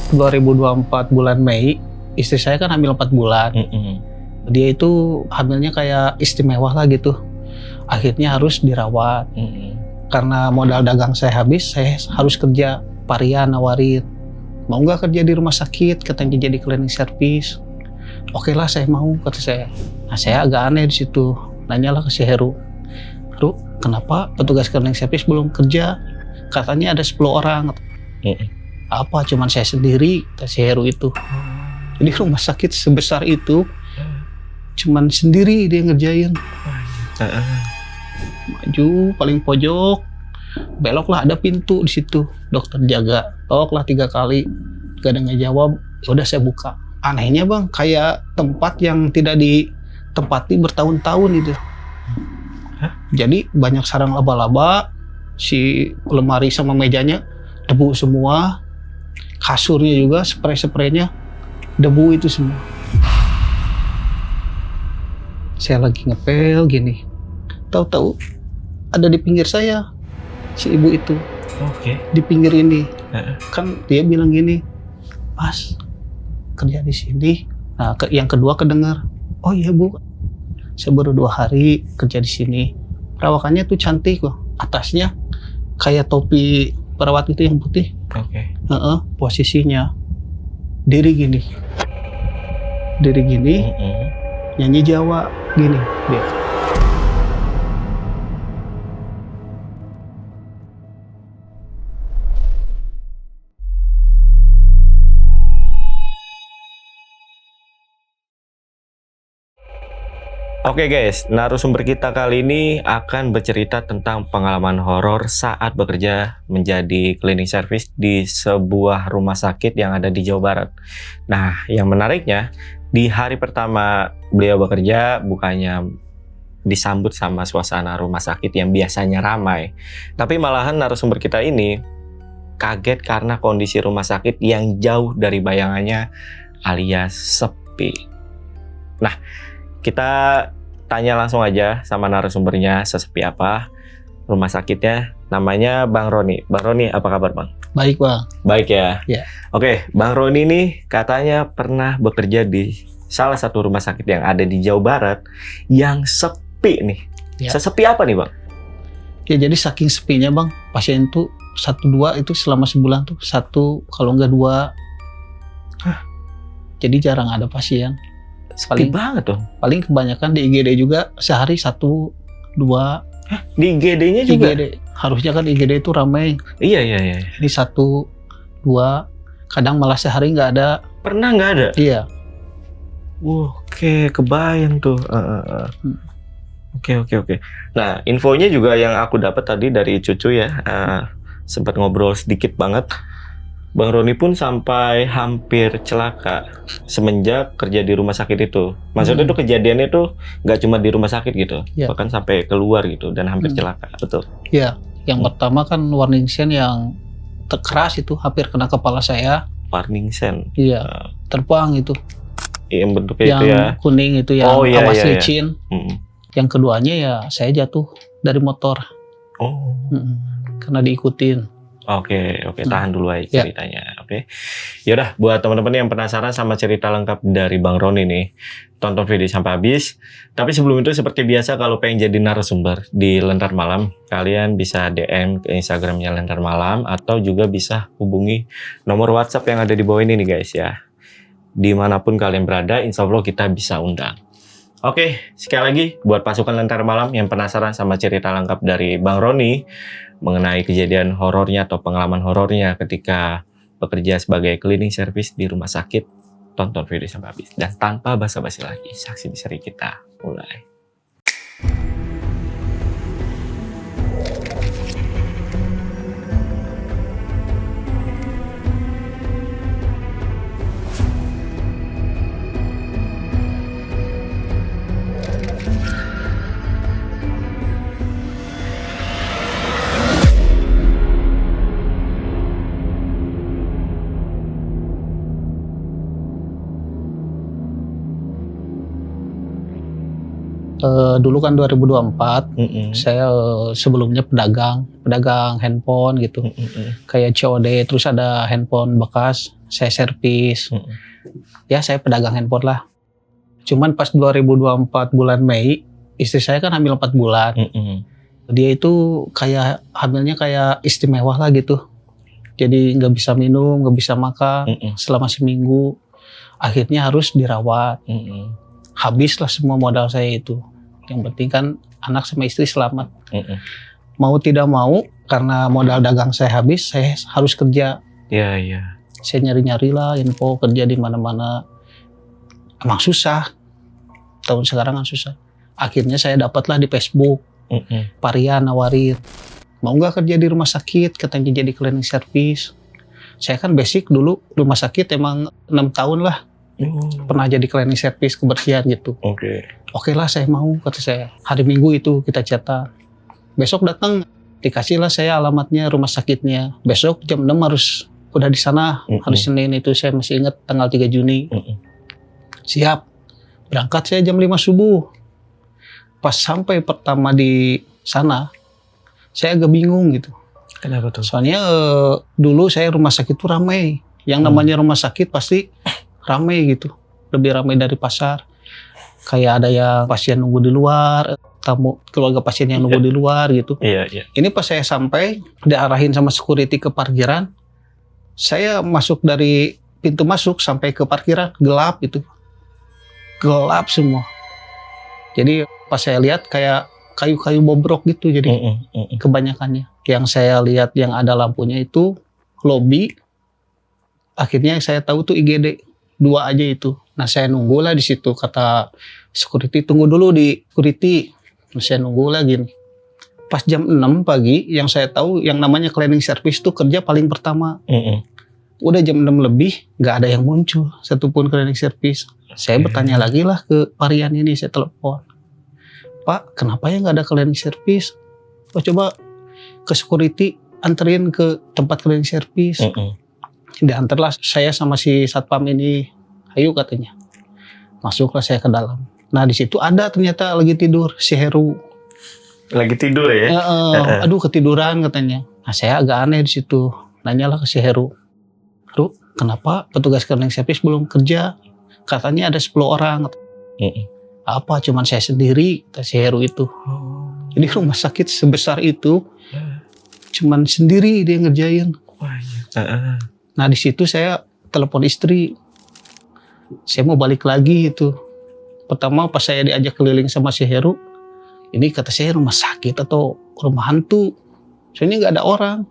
2024 bulan Mei, istri saya kan hamil 4 bulan. Dia itu hamilnya kayak istimewa lah gitu. Akhirnya harus dirawat. Karena modal dagang saya habis, saya harus kerja. Parian nawarin, mau nggak kerja di rumah sakit, katanya jadi cleaning service. Oke lah, saya mau, kata saya. Nah, saya agak aneh di situ. Nanyalah ke si Heru, kenapa petugas cleaning service belum kerja? Katanya ada 10 orang. Apa, cuman saya sendiri, kata si Heru itu. Jadi rumah sakit sebesar itu cuman sendiri dia ngerjain. Maju paling pojok, beloklah ada pintu di situ. Dokter jaga, toklah 3 kali, gak ada ngejawab. Udah saya buka. Anehnya bang, kayak tempat yang tidak ditempati bertahun-tahun itu. Jadi banyak sarang laba-laba, si lemari sama mejanya debu semua, kasurnya juga spray-spraynya debu itu semua. Saya lagi ngepel gini, tahu-tahu ada di pinggir saya si ibu itu. Di pinggir ini. Kan dia bilang gini, Mas, kerja di sini. Nah, yang kedua kedengar, oh iya Bu, saya baru 2 hari kerja di sini. Perawakannya tuh cantik loh. Atasnya kayak topi perawat itu yang putih. Posisinya diri gini, nyanyi Jawa gini dia. Oke guys, narasumber kita kali ini akan bercerita tentang pengalaman horor saat bekerja menjadi cleaning service di sebuah rumah sakit yang ada di Jawa Barat. Nah, yang menariknya, di hari pertama beliau bekerja bukannya disambut sama suasana rumah sakit yang biasanya ramai, tapi malahan narasumber kita ini kaget karena kondisi rumah sakit yang jauh dari bayangannya alias sepi. Nah, kita tanya langsung aja sama narasumbernya sesepi apa rumah sakitnya. Namanya Bang Roni. Bang Roni, apa kabar Bang? Baik Bang. Baik ya? Ya. Oke, Bang Roni nih katanya pernah bekerja di salah satu rumah sakit yang ada di Jawa Barat yang sepi nih. Ya. Sesepi apa nih Bang? Ya jadi saking sepinya Bang, pasien tuh 1-2 itu selama sebulan tuh 1, kalau enggak 2. Jadi jarang ada pasien. Sepi banget tuh. Paling kebanyakan di IGD juga sehari 1-2. Di IGD-nya juga? IGD. Harusnya kan IGD itu ramai. Iya. Ini 1-2. Kadang malah sehari nggak ada. Pernah nggak ada? Iya. Oke, kebayang tuh. Oke. Nah, infonya juga yang aku dapat tadi dari Cucu ya. Sempat ngobrol sedikit banget. Bang Roni pun sampai hampir celaka semenjak kerja di rumah sakit itu. Maksudnya tuh kejadiannya tuh nggak cuma di rumah sakit gitu, bahkan sampai keluar gitu dan hampir celaka, betul? Iya, yang pertama kan warning sign yang keras itu hampir kena kepala saya. Warning sign? Iya, terbang itu. Yang bentuknya yang itu ya? Yang kuning itu yang awas licin. Yang keduanya ya saya jatuh dari motor. Karena diikutin. Oke, tahan dulu aja ceritanya. Oke. Yaudah, buat teman-teman yang penasaran sama cerita lengkap dari Bang Roni nih, tonton video sampai habis. Tapi sebelum itu seperti biasa, kalau pengen jadi narasumber di Lentar Malam, kalian bisa DM ke Instagramnya Lentar Malam atau juga bisa hubungi nomor WhatsApp yang ada di bawah ini nih guys ya. Dimanapun kalian berada, insya Allah kita bisa undang. Oke, sekali lagi buat pasukan Lentar Malam yang penasaran sama cerita lengkap dari Bang Roni mengenai kejadian horornya atau pengalaman horornya ketika bekerja sebagai cleaning service di rumah sakit, tonton video sampai habis. Dan tanpa basa-basi lagi, saksi misteri kita mulai. Dulu kan 2024, saya sebelumnya pedagang handphone gitu, kayak COD, terus ada handphone bekas, saya servis. Ya saya pedagang handphone lah. Cuman pas 2024 bulan Mei, istri saya kan hamil 4 bulan. Dia itu kayak hamilnya kayak istimewa lah gitu. Jadi nggak bisa minum, nggak bisa makan selama seminggu. Akhirnya harus dirawat. Habislah semua modal saya itu. Yang penting kan anak sama istri selamat. Mau tidak mau, karena modal dagang saya habis, saya harus kerja. Iya. Saya nyari-nyari lah info kerja di mana-mana. Emang susah. Tahun sekarang kan susah. Akhirnya saya dapatlah di Facebook. Parian nawarin, mau nggak kerja di rumah sakit, katanya jadi cleaning service. Saya kan basic dulu rumah sakit emang 6 tahun lah. Pernah jadi cleaning service kebersihan gitu. Oke lah saya mau, kata saya. Hari Minggu itu kita cetak. Besok datang, dikasihlah saya alamatnya rumah sakitnya. Besok jam 6 harus udah di sana. Hari Senin itu saya masih ingat tanggal 3 Juni. Siap. Berangkat saya jam 5 subuh. Pas sampai pertama di sana, saya agak bingung gitu. Kenapa tuh? Soalnya dulu saya rumah sakit itu ramai. Yang namanya rumah sakit pasti ramai gitu. Lebih ramai dari pasar. Kayak ada yang pasien nunggu di luar, tamu keluarga pasien yang nunggu di luar gitu. Iya. Ini pas saya sampai, diarahin sama security ke parkiran. Saya masuk dari pintu masuk sampai ke parkiran, gelap gitu. Gelap semua. Jadi pas saya lihat kayak kayu-kayu bobrok gitu, jadi kebanyakannya. Yang saya lihat yang ada lampunya itu lobi. Akhirnya saya tahu tuh IGD 2 aja itu. Nah saya nunggu lah di situ, kata security tunggu dulu di security. Nah, saya nunggu lagi nih. Pas jam 6 pagi yang saya tahu yang namanya cleaning service tuh kerja paling pertama. Udah jam 6 lebih nggak ada yang muncul satupun cleaning service. Saya bertanya lagi lah ke Parian ini, saya telepon. Pak, kenapa ya nggak ada cleaning service? Oh, coba ke security, anterin ke tempat cleaning service. Diantarlah saya sama si satpam ini, ayo katanya. Masuklah saya ke dalam. Nah di situ ada ternyata lagi tidur si Heru. Lagi tidur ya? Aduh ketiduran katanya. Nah saya agak aneh di situ. Nanyalah ke si Heru. Heru, kenapa petugas cleaning service belum kerja? Katanya ada 10 orang. Apa cuman saya sendiri, kata si Heru itu. Jadi rumah sakit sebesar itu cuman sendiri dia ngerjain. Nah di situ saya telepon istri, saya mau balik lagi itu. Pertama pas saya diajak keliling sama si Heru, ini kata saya rumah sakit atau rumah hantu. Soalnya nggak ada orang.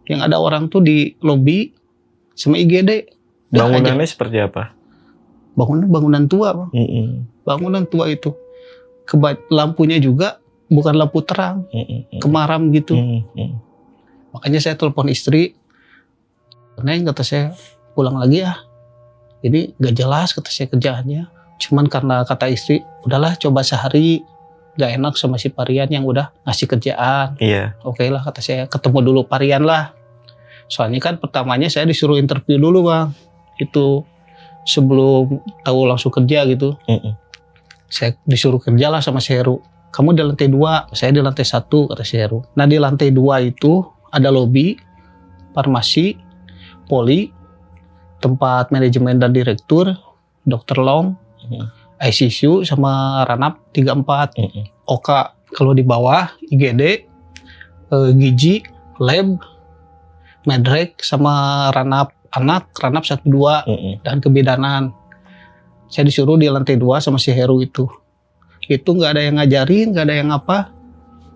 Yang ada orang tuh di lobi sama IGD. Bangunannya seperti apa? Bangunan tua, Bang. Bangunan tua itu. Lampunya juga bukan lampu terang, kemaram gitu. Makanya saya telepon istri, Neng kata saya pulang lagi ya. Ini gak jelas kata saya kerjaannya. Cuman karena kata istri, udahlah coba sehari. Gak enak sama si Parian yang udah ngasih kerjaan. Oke lah kata saya, ketemu dulu Parian lah. Soalnya kan pertamanya saya disuruh interview dulu Bang. Itu sebelum tahu langsung kerja gitu. Saya disuruh kerja lah sama si Heru. Kamu di lantai 2, saya di lantai 1 kata si Heru. Nah di lantai 2 itu ada lobi, farmasi, poli, tempat manajemen dan direktur, dokter Long, ICU sama Ranap 34, OK kalau di bawah, IGD, Gizi, Lab, Medrek sama Ranap anak, Ranap 1-2 dan kebidanan. Saya disuruh di lantai 2 sama si Heru itu. Itu nggak ada yang ngajarin, nggak ada yang apa.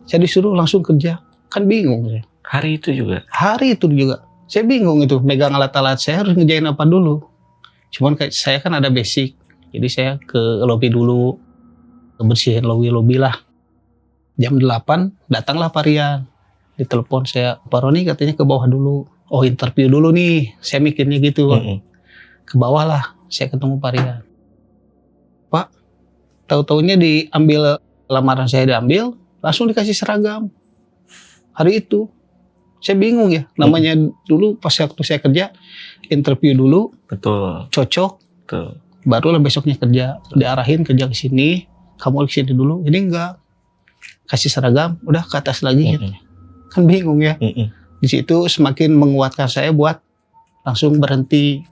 Saya disuruh langsung kerja. Kan bingung saya. Hari itu juga? Hari itu juga. Saya bingung itu, megang alat-alat saya harus ngerjain apa dulu. Cuman kayak saya kan ada basic. Jadi saya ke lobi dulu, bersihin lobi-lobi lah. Jam 8 datanglah Parian. Ditelepon saya, Pak Roni katanya ke bawah dulu. Oh interview dulu nih, saya mikirnya gitu. Ke bawah lah, saya ketemu Parian. Pak, tahu-taunya diambil, lamaran saya diambil, langsung dikasih seragam. Hari itu, saya bingung ya, namanya dulu pas waktu saya kerja, interview dulu, betul, cocok, betul. Barulah besoknya kerja, diarahin kerja ke sini, kamu ke sini dulu, ini enggak, kasih seragam, udah ke atas lagi, gitu. Kan bingung ya. Di situ semakin menguatkan saya buat langsung berhenti.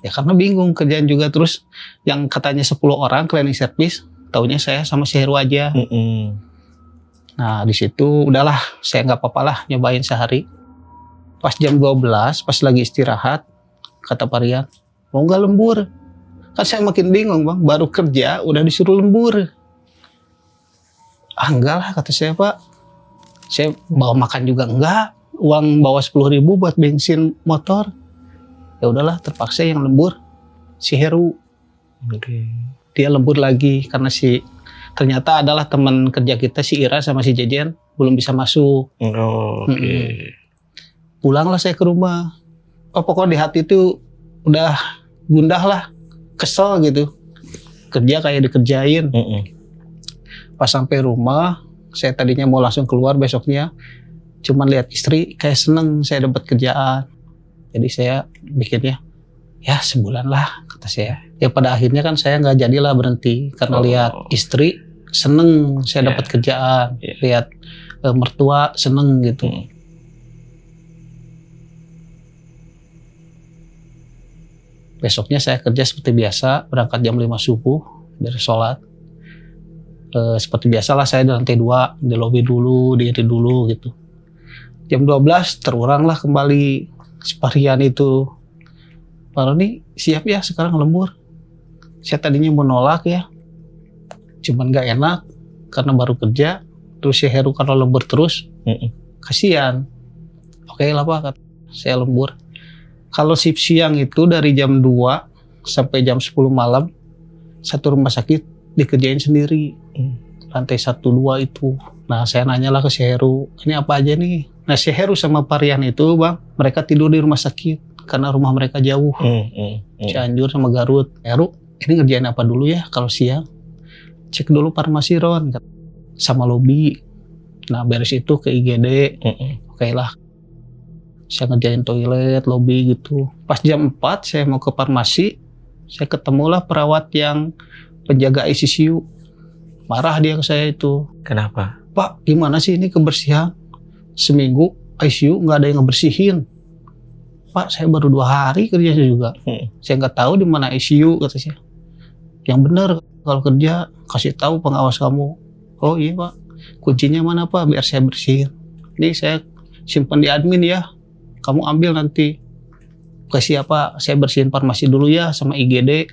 Ya karena bingung kerjaan juga, terus yang katanya 10 orang cleaning service, taunya saya sama si Heru aja. Nah di situ udahlah, saya nggak apa-apa lah nyobain sehari. Pas jam 12, pas lagi istirahat, kata Pak Rian, mau nggak lembur? Kan saya makin bingung bang, baru kerja udah disuruh lembur. Enggak lah kata saya, Pak. Saya bawa makan juga enggak. Uang bawa 10.000 buat bensin motor. Ya udahlah, terpaksa yang lembur si Heru. Dia lembur lagi karena ternyata adalah teman kerja kita, si Ira sama si Jejen belum bisa masuk. Pulanglah saya ke rumah. Pokoknya di hati itu udah gundah lah, kesel gitu. Kerja kayak dikerjain. Pas sampai rumah, saya tadinya mau langsung keluar besoknya, cuman lihat istri kayak seneng saya dapat kerjaan. Jadi saya bikinnya, ya sebulan lah kata saya. Ya pada akhirnya kan saya nggak jadilah berhenti karena lihat istri seneng saya dapat kerjaan, lihat mertua seneng gitu. Besoknya saya kerja seperti biasa, berangkat jam 5 subuh dari sholat. Seperti biasalah saya di lantai 2, di lobi dulu, diri dulu gitu. Jam 12 teruranglah kembali Separian itu. Pak Roni siap ya sekarang lembur. Saya tadinya mau nolak ya, cuman gak enak karena baru kerja. Terus si Heru kalau lembur terus, kasihan. Oke lah Pak, saya lembur. Kalau shift siang itu dari jam 2 sampai jam 10 malam, satu rumah sakit dikerjain sendiri. Lantai 1, 2 itu. Nah saya nanyalah ke si Heru, ini apa aja nih? Nah si Heru sama Parian itu bang, mereka tidur di rumah sakit karena rumah mereka jauh. Cianjur sama Garut. Heru, ini ngerjain apa dulu ya kalau siang? Cek dulu farmasi Ron sama lobi. Nah beres itu ke IGD. Oke lah, saya ngerjain toilet, lobi gitu. Pas jam 4 saya mau ke farmasi, saya ketemulah perawat yang penjaga ICU. Marah dia ke saya itu. Kenapa? Pak, gimana sih ini kebersihan? Seminggu ICU nggak ada yang ngebersihin. Pak, saya baru 2 hari kerja juga. Saya nggak tahu di mana ICU kata saya. Yang benar kalau kerja kasih tahu pengawas kamu. Oh iya Pak, kuncinya mana Pak? Biar saya bersihin. Ini saya simpan di admin ya. Kamu ambil nanti. Kasih apa? Saya bersihin farmasi dulu ya sama IGD.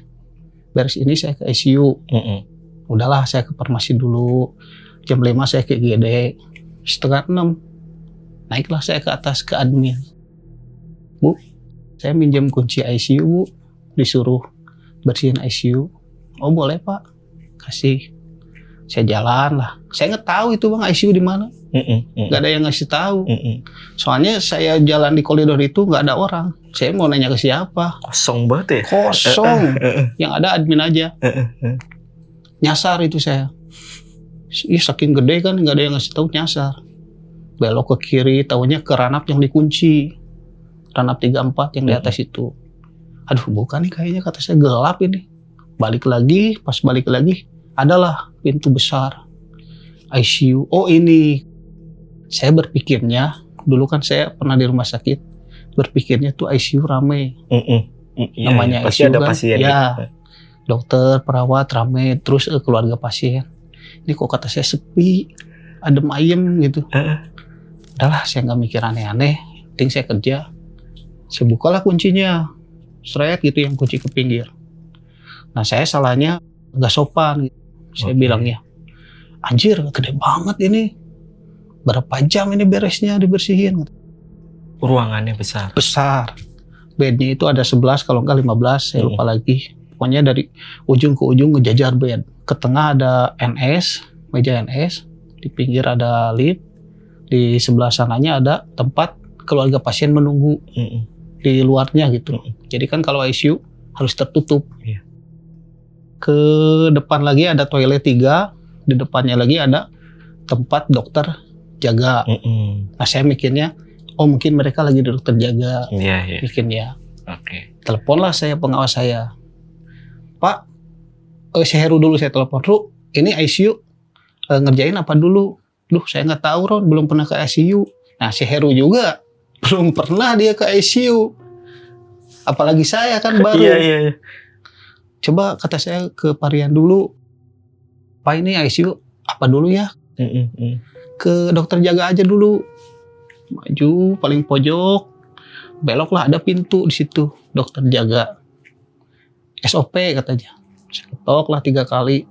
Beres ini saya ke ICU. Udahlah saya ke farmasi dulu. Jam 5 saya ke IGD. 5:30 naiklah saya ke atas ke admin. Bu, saya minjem kunci ICU Bu. Disuruh bersihin ICU. Oh boleh Pak, kasih. Saya jalan lah. Saya nggak tahu itu bang ICU di mana. Nggak ada yang ngasih tahu. Soalnya saya jalan di koridor itu nggak ada orang. Saya mau nanya ke siapa? Kosong banget ya? Kosong. Yang ada admin aja. Nyasar itu saya. Saking gede kan nggak ada yang ngasih tahu, nyasar. Belok ke kiri, tahunya ke ranap yang dikunci. Ranap 34 yang di atas itu. Aduh bukan nih kayaknya, kata saya gelap ini. Balik lagi, pas balik lagi adalah pintu besar ICU. Oh ini, saya berpikirnya, dulu kan saya pernah di rumah sakit, berpikirnya tuh ICU rame. Namanya pasti ICU ada kan, pasien ya, dokter, perawat rame, terus keluarga pasien. Ini kok kata saya sepi, adem ayem gitu. Udahlah saya nggak mikir aneh-aneh, penting saya kerja. Saya bukalah kuncinya, seret gitu yang kunci ke pinggir. Nah saya salahnya nggak sopan gitu. Saya bilangnya, anjir gede banget ini, berapa jam ini beresnya dibersihin. Ruangannya besar. Besar, bednya itu ada 11 kalau nggak 15, saya lupa lagi. Pokoknya dari ujung ke ujung ngejajar bed. Ke tengah ada NS, meja NS, di pinggir ada lift, di sebelah sananya ada tempat keluarga pasien menunggu di luarnya gitu. Jadi kan kalau ICU harus tertutup. Ke depan lagi ada toilet 3, di depannya lagi ada tempat dokter jaga. Nah saya mikirnya, oh mungkin mereka lagi duduk terjaga. Bikinnya. Teleponlah saya pengawas saya. Pak, si Heru dulu saya telepon. Ru, ini ICU ngerjain apa dulu? Duh saya nggak tahu Ron, belum pernah ke ICU. Nah si Heru juga belum pernah dia ke ICU. Apalagi saya kan baru. Iya. Coba kata saya ke Parian dulu. Pak ini ICU apa dulu ya? Ke dokter jaga aja dulu. Maju paling pojok. Beloklah ada pintu di situ. Dokter jaga. SOP katanya. Saya ketok lah 3 kali.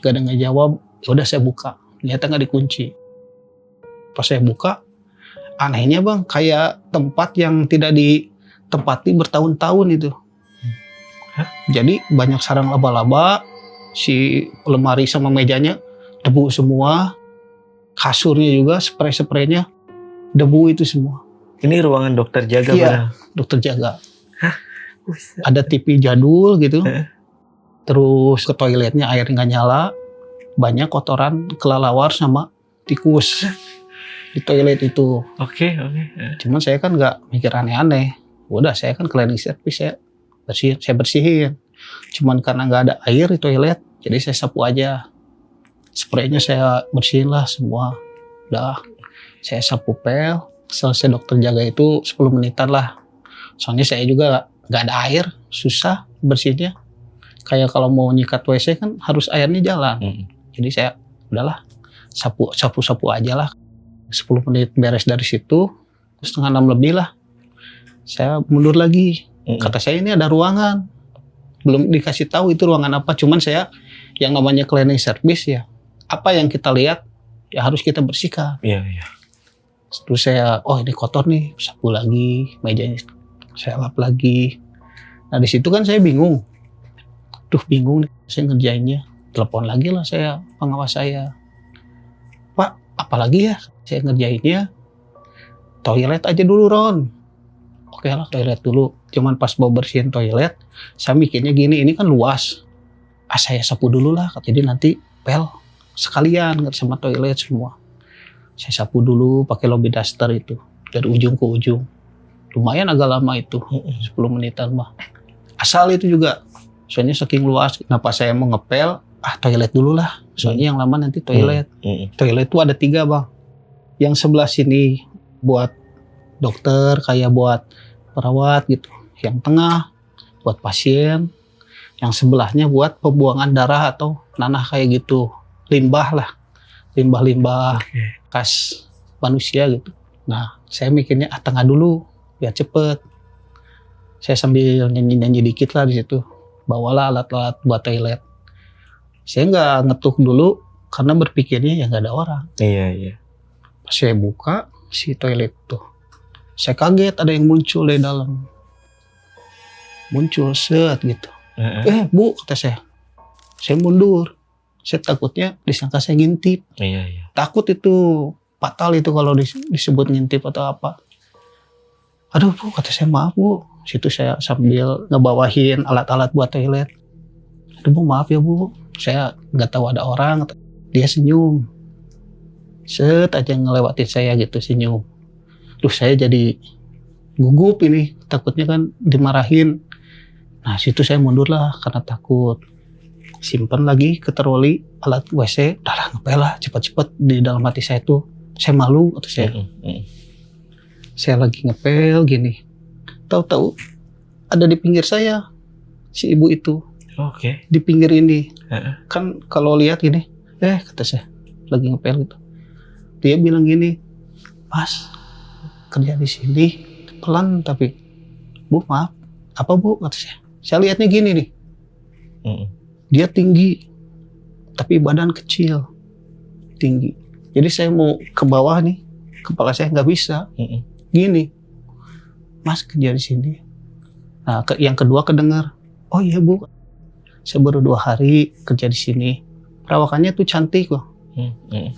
Gak ada ngejawab. Udah saya buka. Ternyata gak dikunci. Pas saya buka. Anehnya bang. Kayak tempat yang tidak ditempati bertahun-tahun itu. Hah? Jadi banyak sarang laba-laba. Si lemari sama mejanya debu semua. Kasurnya juga spray-spraynya debu itu semua. Ini ruangan dokter jaga. Iya, padahal. dokter jaga. Hah? Ada TV jadul gitu. Terus ke toiletnya air nggak nyala, banyak kotoran kelelawar sama tikus di toilet itu. Oke. Cuman saya kan nggak mikir aneh-aneh. Udah saya kan cleaning service, saya bersihin. Cuman karena nggak ada air di toilet, jadi saya sapu aja. Spraynya saya bersihin lah semua. Udah saya sapu pel. Selesai dokter jaga itu 10 menitan lah. Soalnya saya juga nggak ada air, susah bersihnya. Kayak kalau mau nyikat WC kan harus airnya jalan. Jadi saya udahlah sapu aja lah. 10 menit beres dari situ, terus 5:30 lebih lah. Saya mundur lagi. Kata saya ini ada ruangan. Belum dikasih tahu itu ruangan apa. Cuman saya yang namanya cleaning service ya. Apa yang kita lihat ya harus kita bersihkan. Iya. Terus saya, oh ini kotor nih, sapu lagi, mejanya saya lap lagi. Nah di situ kan saya bingung. Bingung nih, saya ngerjainnya. Telepon lagi lah saya, pengawas saya. Pak, apalagi ya saya ngerjainnya? Toilet aja dulu Ron. Oke lah toilet dulu. Cuman pas mau bersihin toilet, saya mikirnya gini, ini kan luas. Saya sapu dulu lah, jadi nanti pel sekalian sama toilet semua. Saya sapu dulu pakai lobby duster itu dari ujung ke ujung. Lumayan agak lama itu, 10 menitan mah. Asal itu juga. Soalnya saking luas, kenapa saya mau ngepel? Toilet dulu lah. Soalnya yang lama nanti toilet. Toilet itu ada 3 bang. Yang sebelah sini buat dokter, kayak buat perawat gitu. Yang tengah buat pasien. Yang sebelahnya buat pembuangan darah atau nanah kayak gitu. Limbah lah. Limbah-limbah khas manusia gitu. Nah saya mikirnya tengah dulu biar cepet. Saya sambil nyanyi-nyanyi dikit lah di situ. Bawalah alat-alat buat toilet. Saya nggak ngetuk dulu karena berpikirnya ya nggak ada orang. Iya. Pas saya buka si toilet tuh, saya kaget ada yang muncul dari dalam. Muncul set gitu. Bu kata saya mundur. Saya takutnya disangka saya ngintip. Iya. Takut itu fatal itu kalau disebut ngintip atau apa. Aduh Bu kata saya maaf Bu. Situ saya sambil ngebawahin alat-alat buat toilet. Aduh Bu maaf ya Bu, saya nggak tahu ada orang. Dia senyum, set aja ngelewatin saya gitu senyum. Terus saya jadi gugup ini, takutnya kan dimarahin. Nah situ saya mundur lah karena takut. Simpan lagi ke troli alat WC, udah lah ngepel lah cepat-cepat. Di dalam hati saya tuh, saya malu atau saya. Saya lagi ngepel gini. Tahu-tahu ada di pinggir saya si ibu itu. Oke. Di pinggir ini. Kan kalau lihat gini, kata saya lagi ngepel gitu. Dia bilang gini, Mas kerja di sini pelan tapi Bu maaf. Apa Bu kata saya. Saya lihatnya gini nih. Dia tinggi tapi badan kecil. Tinggi. Jadi saya mau ke bawah nih, kepala saya nggak bisa. Gini. Mas kerja di sini. Nah, yang kedua kedengar, oh iya Bu, saya baru 2 hari kerja di sini. Perawakannya tuh cantik loh,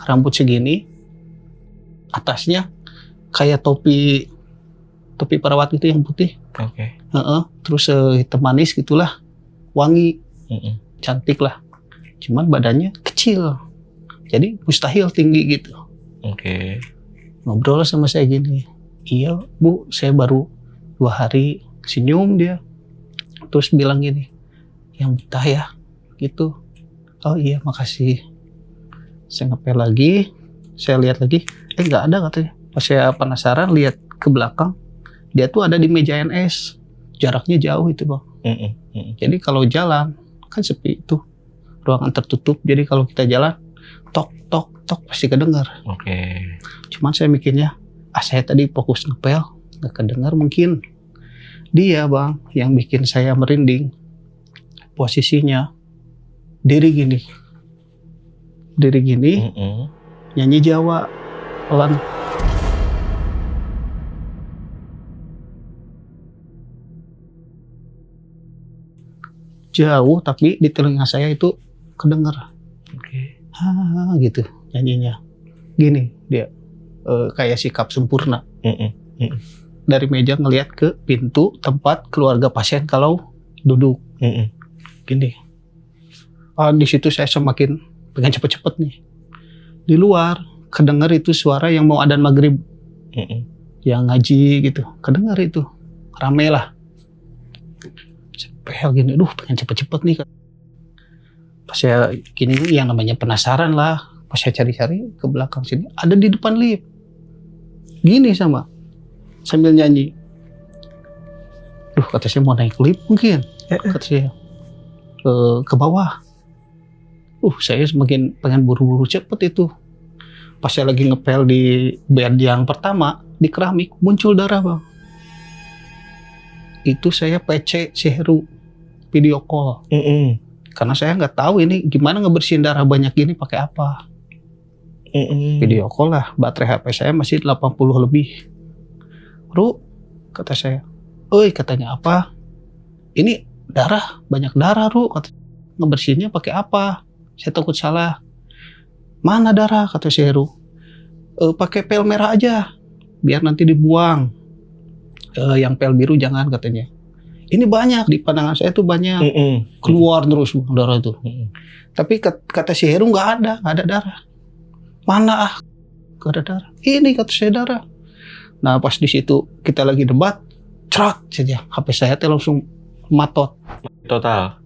rambut segini, atasnya kayak topi perawat itu yang putih. Oke. Terus hitam manis gitulah, wangi, cantik lah. Cuman badannya kecil, jadi mustahil tinggi gitu. Oke. Ngobrol sama saya gini, iya Bu, saya baru 2 hari. Senyum dia, terus bilang gini, yang betah ya gitu. Oh iya makasih. Saya ngepel lagi, saya lihat lagi, nggak ada katanya. Pas saya penasaran lihat ke belakang, dia tuh ada di meja NS. Jaraknya jauh itu Bang. Jadi kalau jalan, kan sepi itu. Ruangan tertutup, jadi kalau kita jalan, tok, tok, tok, pasti kedengar. Cuman saya mikirnya, saya tadi fokus ngepel, nggak kedengar mungkin. Dia Bang, yang bikin saya merinding, posisinya, diri gini, nyanyi Jawa, pelan. Jauh, tapi di telinga saya itu kedengar. Gitu nyanyinya. Gini dia, kayak sikap sempurna. Dari meja ngelihat ke pintu tempat keluarga pasien kalau duduk. Gini. Di situ saya semakin pengen cepet-cepet nih. Di luar kedengar itu suara yang mau adzan maghrib, yang ngaji gitu. Kedengar itu, rame lah. Cepel gini, pengen cepet-cepet nih. Pas saya gini, yang namanya penasaran lah. Pas saya cari-cari ke belakang sini, ada di depan lift. Gini sambil nyanyi. Kata saya mau naik lift mungkin. Kata saya ke bawah. Saya semakin pengen buru-buru cepet itu. Pas saya lagi ngepel di bed yang pertama, di keramik, muncul darah Bang. Itu saya PC si Heru, video call. Karena saya nggak tahu ini gimana ngebersihin darah banyak gini pakai apa. Video call lah, baterai HP saya masih 80 lebih. Ru, kata saya. Oi, katanya apa? Ini darah, banyak darah Ru. Kata, ngebersihinnya pakai apa? Saya takut salah. Mana darah? Kata si Heru. Pakai pel merah aja, biar nanti dibuang. Yang pel biru jangan katanya. Ini banyak di pandangan saya tuh banyak. Keluar terus darah itu. Tapi kata si Heru nggak ada darah. Mana nggak ada darah. Ini kata saya darah. Nah pas di situ kita lagi debat, cerak saja HP saya tuh langsung matot. Total.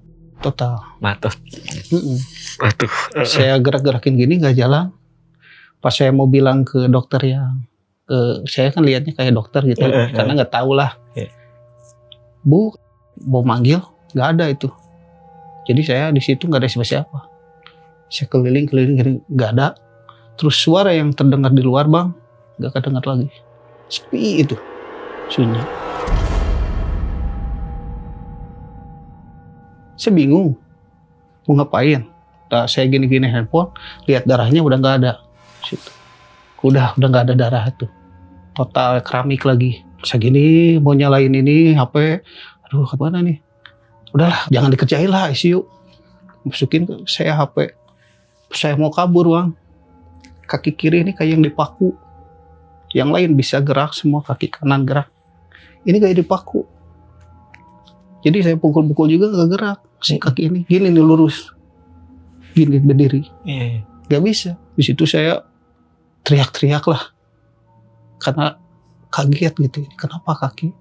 Matot. Aduh. Saya gerak-gerakin gini nggak jalan. Pas saya mau bilang ke dokter yang, saya kan lihatnya kayak dokter gitu, karena nggak tahu lah. Bu, mau manggil, nggak ada itu. Jadi saya di situ nggak ada siapa-siapa. Saya keliling, nggak ada. Terus suara yang terdengar di luar Bang, nggak kedengar lagi. Sepi itu, sunyi. Saya bingung, mau ngapain. Nah, saya gini-gini handphone, lihat darahnya udah nggak ada. Situ. Udah nggak ada darah itu. Total keramik lagi. Saya gini mau nyalain ini HP, aduh kemana nih? Udahlah, jangan dikerjain lah ICU. Masukin ke saya HP. Saya mau kabur Bang. Kaki kiri ini kayak yang dipaku. Yang lain bisa gerak semua, kaki kanan gerak. Ini kayak dipaku. Jadi saya pukul-pukul juga nggak gerak. Si kaki ini gini nih lurus. Gini berdiri. Gak bisa. Di situ saya teriak-teriak lah. Karena kaget gitu, kenapa kaki?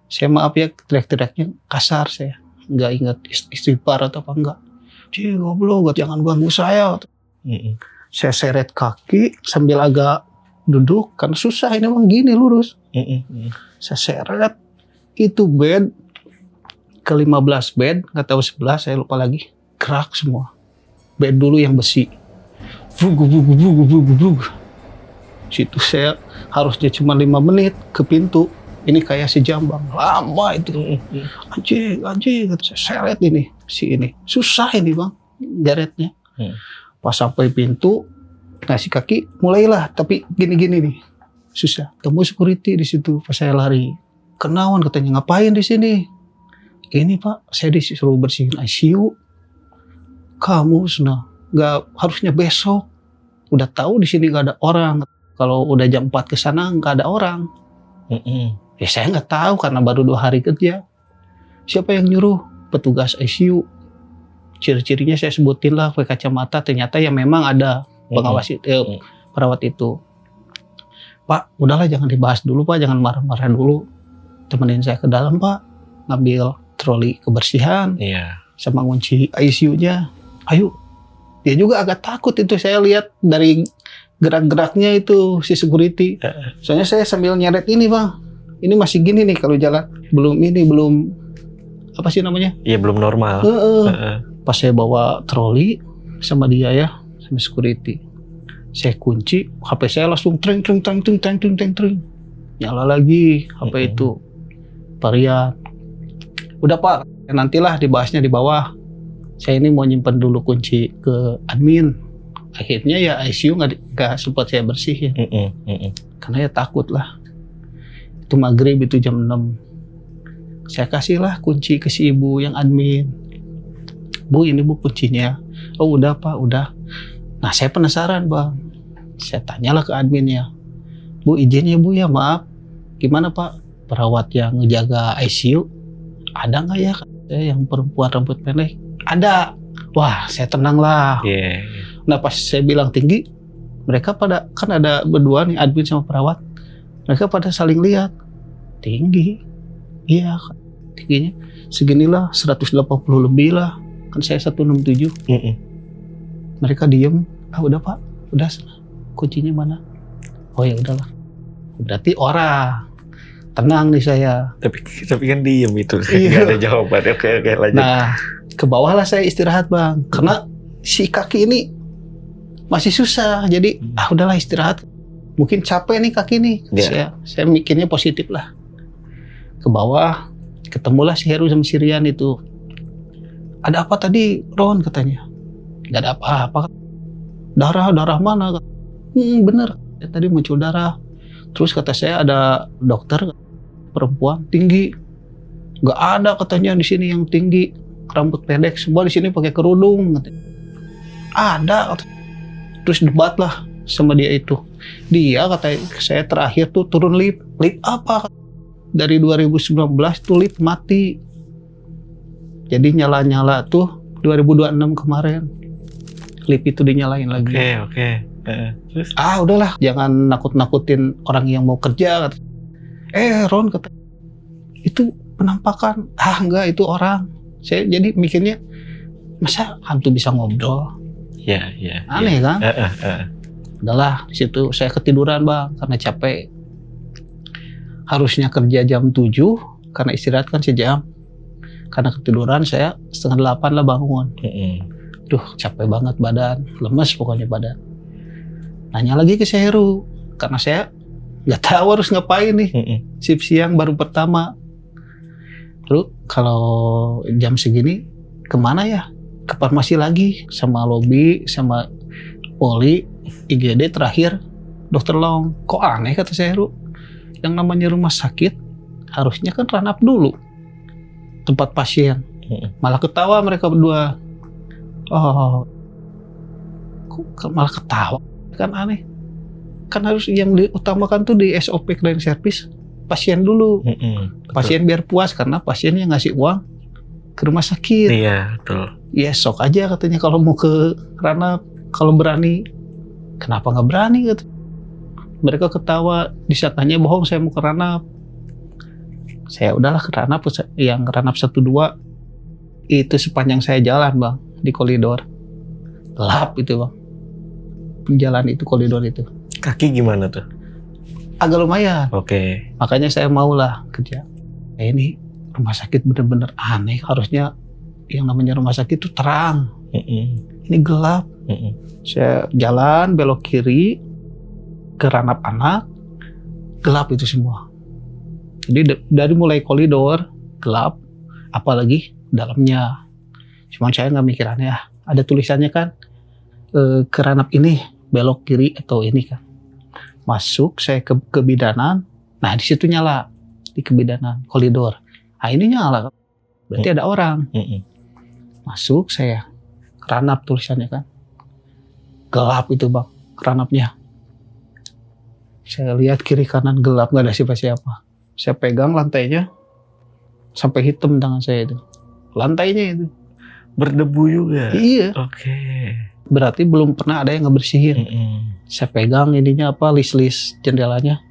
Saya maaf ya teriak-teriaknya kasar saya, nggak ingat istighfar atau apa enggak. Goblok, jangan ganggu saya. Saya seret kaki sambil agak duduk, kan susah ini emang gini lurus. Saya seret, itu bed ke 15 bed, nggak tahu 11 saya lupa lagi, gerak semua. Bed dulu yang besi, bugu. Situ saya harusnya cuma 5 menit ke pintu. Ini kayak sejam Bang, lama itu. Anjing, saya seret ini, susah ini Bang, jaretnya. Pas sampai pintu, ngasih kaki, mulailah, tapi gini-gini nih, susah. Temu security di situ, pas saya lari. Kenawan katanya, ngapain di sini? Ini Pak, saya disuruh bersihin ICU. Kamu nggak harusnya besok. Udah tahu di sini nggak ada orang. Kalau udah jam 4 ke sana nggak ada orang. Ya saya nggak tahu karena baru 2 hari kerja. Siapa yang nyuruh? Petugas ICU. Ciri-cirinya saya sebutin lah, pakai kacamata. Ternyata ya memang ada pengawas perawat itu. Pak, udahlah jangan dibahas dulu Pak, jangan marah-marah dulu. Temenin saya ke dalam Pak, ngambil troli kebersihan, sama ngunci ICU-nya. Ayo. Dia juga agak takut itu, saya lihat dari gerak-geraknya itu si security. Soalnya saya sambil nyeret ini bang, ini masih gini nih kalau jalan, belum apa sih namanya? Iya belum normal. Pas saya bawa troli sama dia ya, sama security, saya kunci, HP saya langsung tring, nyala lagi HP itu, varian. Udah Pak, nantilah dibahasnya di bawah. Saya ini mau nyimpen dulu kunci ke admin. Akhirnya ya ICU nggak sempat saya bersihin. Karena ya takut lah. Itu maghrib, itu jam 6. Saya kasihlah kunci ke si ibu yang admin. Bu, ini Bu kuncinya. Oh udah Pak, udah. Nah saya penasaran bang. Saya tanyalah ke adminnya. Bu izin ya Bu ya, maaf. Gimana Pak? Perawat yang ngejaga ICU ada nggak ya? Yang perempuan rambut pendek? Ada. Wah, saya tenang lah. Nah, pas saya bilang tinggi, mereka pada, kan ada berdua nih, admin sama perawat. Mereka pada saling lihat. Tinggi. Iya, tingginya seginilah, 180 lebih lah. Kan saya 167. Mereka diem. Ah, udah Pak. Udah, kuncinya mana? Oh ya udahlah. Berarti orang. Tenang nih saya. Tapi kan diem itu, nggak ada jawaban. Oke, lanjut. Nah, ke bawah lah saya istirahat bang, karena si kaki ini masih susah. Jadi udahlah istirahat. Mungkin capek nih kaki nih. Saya mikirnya positif lah. Ke bawah, ketemulah si Heru sama si Rian itu. Ada apa tadi Ron katanya? Gak ada apa-apa. Darah mana? Bener. Tadi muncul darah. Terus kata saya ada dokter perempuan tinggi, nggak ada katanya di sini yang tinggi rambut pendek, semua di sini pakai kerudung. Ada. Terus debat lah sama dia itu. Dia kata saya terakhir tuh turun lift apa? Dari 2019 tuh lift mati. Jadi nyala tuh 2026 kemarin lift itu dinyalain lagi. Oke. Terus? Udahlah, jangan nakut-nakutin orang yang mau kerja. Ron kata, itu penampakan. Enggak, itu orang. Saya jadi mikirnya, masa hantu bisa ngobrol? Iya. Aneh kan? Udahlah, di situ saya ketiduran bang, karena capek. Harusnya kerja jam 7, karena istirahat kan sejam. Karena ketiduran saya 7:30 lah bangun. Duh, capek banget badan, lemes pokoknya badan. Nanya lagi ke Heru, karena saya nggak tahu harus ngapain nih. Shift siang baru pertama. Terus kalau jam segini kemana ya? Ke farmasi lagi, sama lobby, sama poli, IGD terakhir, dokter Long. Kok aneh kata Heru? Yang namanya rumah sakit harusnya kan ranap dulu tempat pasien. Malah ketawa mereka berdua. Kok malah ketawa? Kan aneh. Kan harus yang diutamakan tuh di SOP cleaning service pasien dulu. Pasien biar puas, karena pasiennya ngasih uang ke rumah sakit. Iya, betul. Ya sok aja katanya kalau mau ke ranap, kalau berani. Kenapa nggak berani gitu? Mereka ketawa, disangkanya bohong saya mau ke ranap. Saya udahlah ke ranap, yang ranap 1-2 itu sepanjang saya jalan bang, di koridor. Gelap itu bang. Jalan itu, koridor itu. Kaki gimana tuh? Agak lumayan. Oke. Makanya saya maulah kerja. Ini rumah sakit bener-bener aneh. Harusnya yang namanya rumah sakit itu terang. Ini gelap. Saya jalan belok kiri ke ranap anak, gelap itu semua. Jadi dari mulai koridor gelap, apalagi dalamnya. Cuman saya nggak mikir aneh. Ada tulisannya kan, ke ranap ini belok kiri atau ini kan. Masuk saya ke kebidanan. Nah di situ nyala di kebidanan koridor. Nah ini nyala. Berarti ada orang. Masuk saya ranap tulisannya kan. Gelap itu bang ranapnya. Saya lihat kiri kanan gelap, nggak ada siapa-siapa. Saya pegang lantainya sampai hitam tangan saya itu. Lantainya itu berdebu juga. Iya. Oke. Berarti belum pernah ada yang ngebersihin. Saya pegang ininya apa, list jendelanya.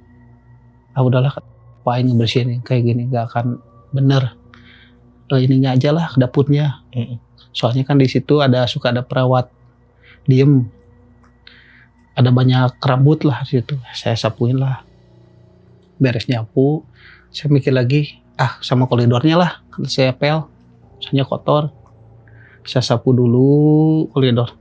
Udahlah, apain ngebersihin kayak gini, nggak akan bener. Ininya aja lah, dapurnya. Soalnya kan di situ suka ada perawat diem. ada banyak rambut lah di situ. Saya sapuin lah. Beres nyapu, saya mikir lagi, sama koridornya lah. Saya pel, soalnya kotor. Saya sapu dulu koridor.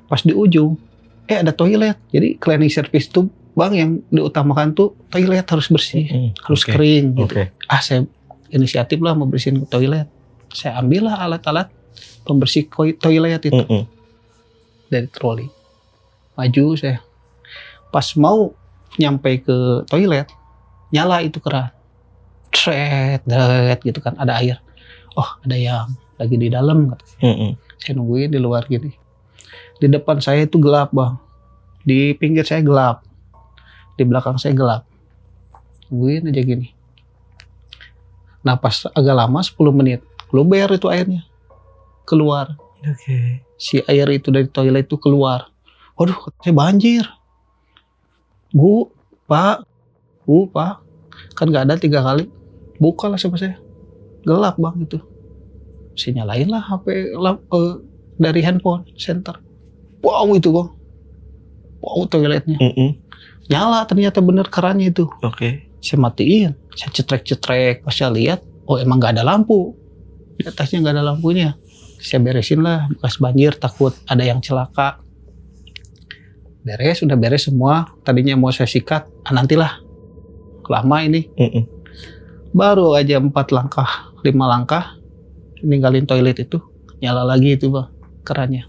Pas di ujung, ada toilet. Jadi cleaning service tuh bang yang diutamakan tuh toilet harus bersih, harus kering gitu. Saya inisiatif lah mau bersihin toilet. Saya ambil lah alat-alat pembersih toilet itu dari troli. Maju saya. Pas mau nyampe ke toilet, nyala itu keran. Tret gitu kan, ada air. Oh, ada yang lagi di dalam. Saya nungguin di luar gini. Di depan saya itu gelap, bang. Di pinggir saya gelap. Di belakang saya gelap. Nungguin aja gini. Nah, pas agak lama 10 menit, luber itu airnya. Keluar. Si air itu dari toilet itu keluar. Waduh, saya banjir. Bu, Pak, kan nggak ada 3 kali. Buka lah sama saya. Gelap bang itu. Saya nyalain lah HP dari handphone center. Wow itu bang. Wow toiletnya. Nyala ternyata bener kerannya itu. Saya matiin. Saya cetrek. Pas saya lihat, emang nggak ada lampu. Di atasnya nggak ada lampunya. Saya beresin lah bekas banjir, takut ada yang celaka. Udah beres semua. Tadinya mau saya sikat, nantilah. Lama ini. Baru aja 4 langkah, 5 langkah, ninggalin toilet itu, nyala lagi itu bang, kerannya.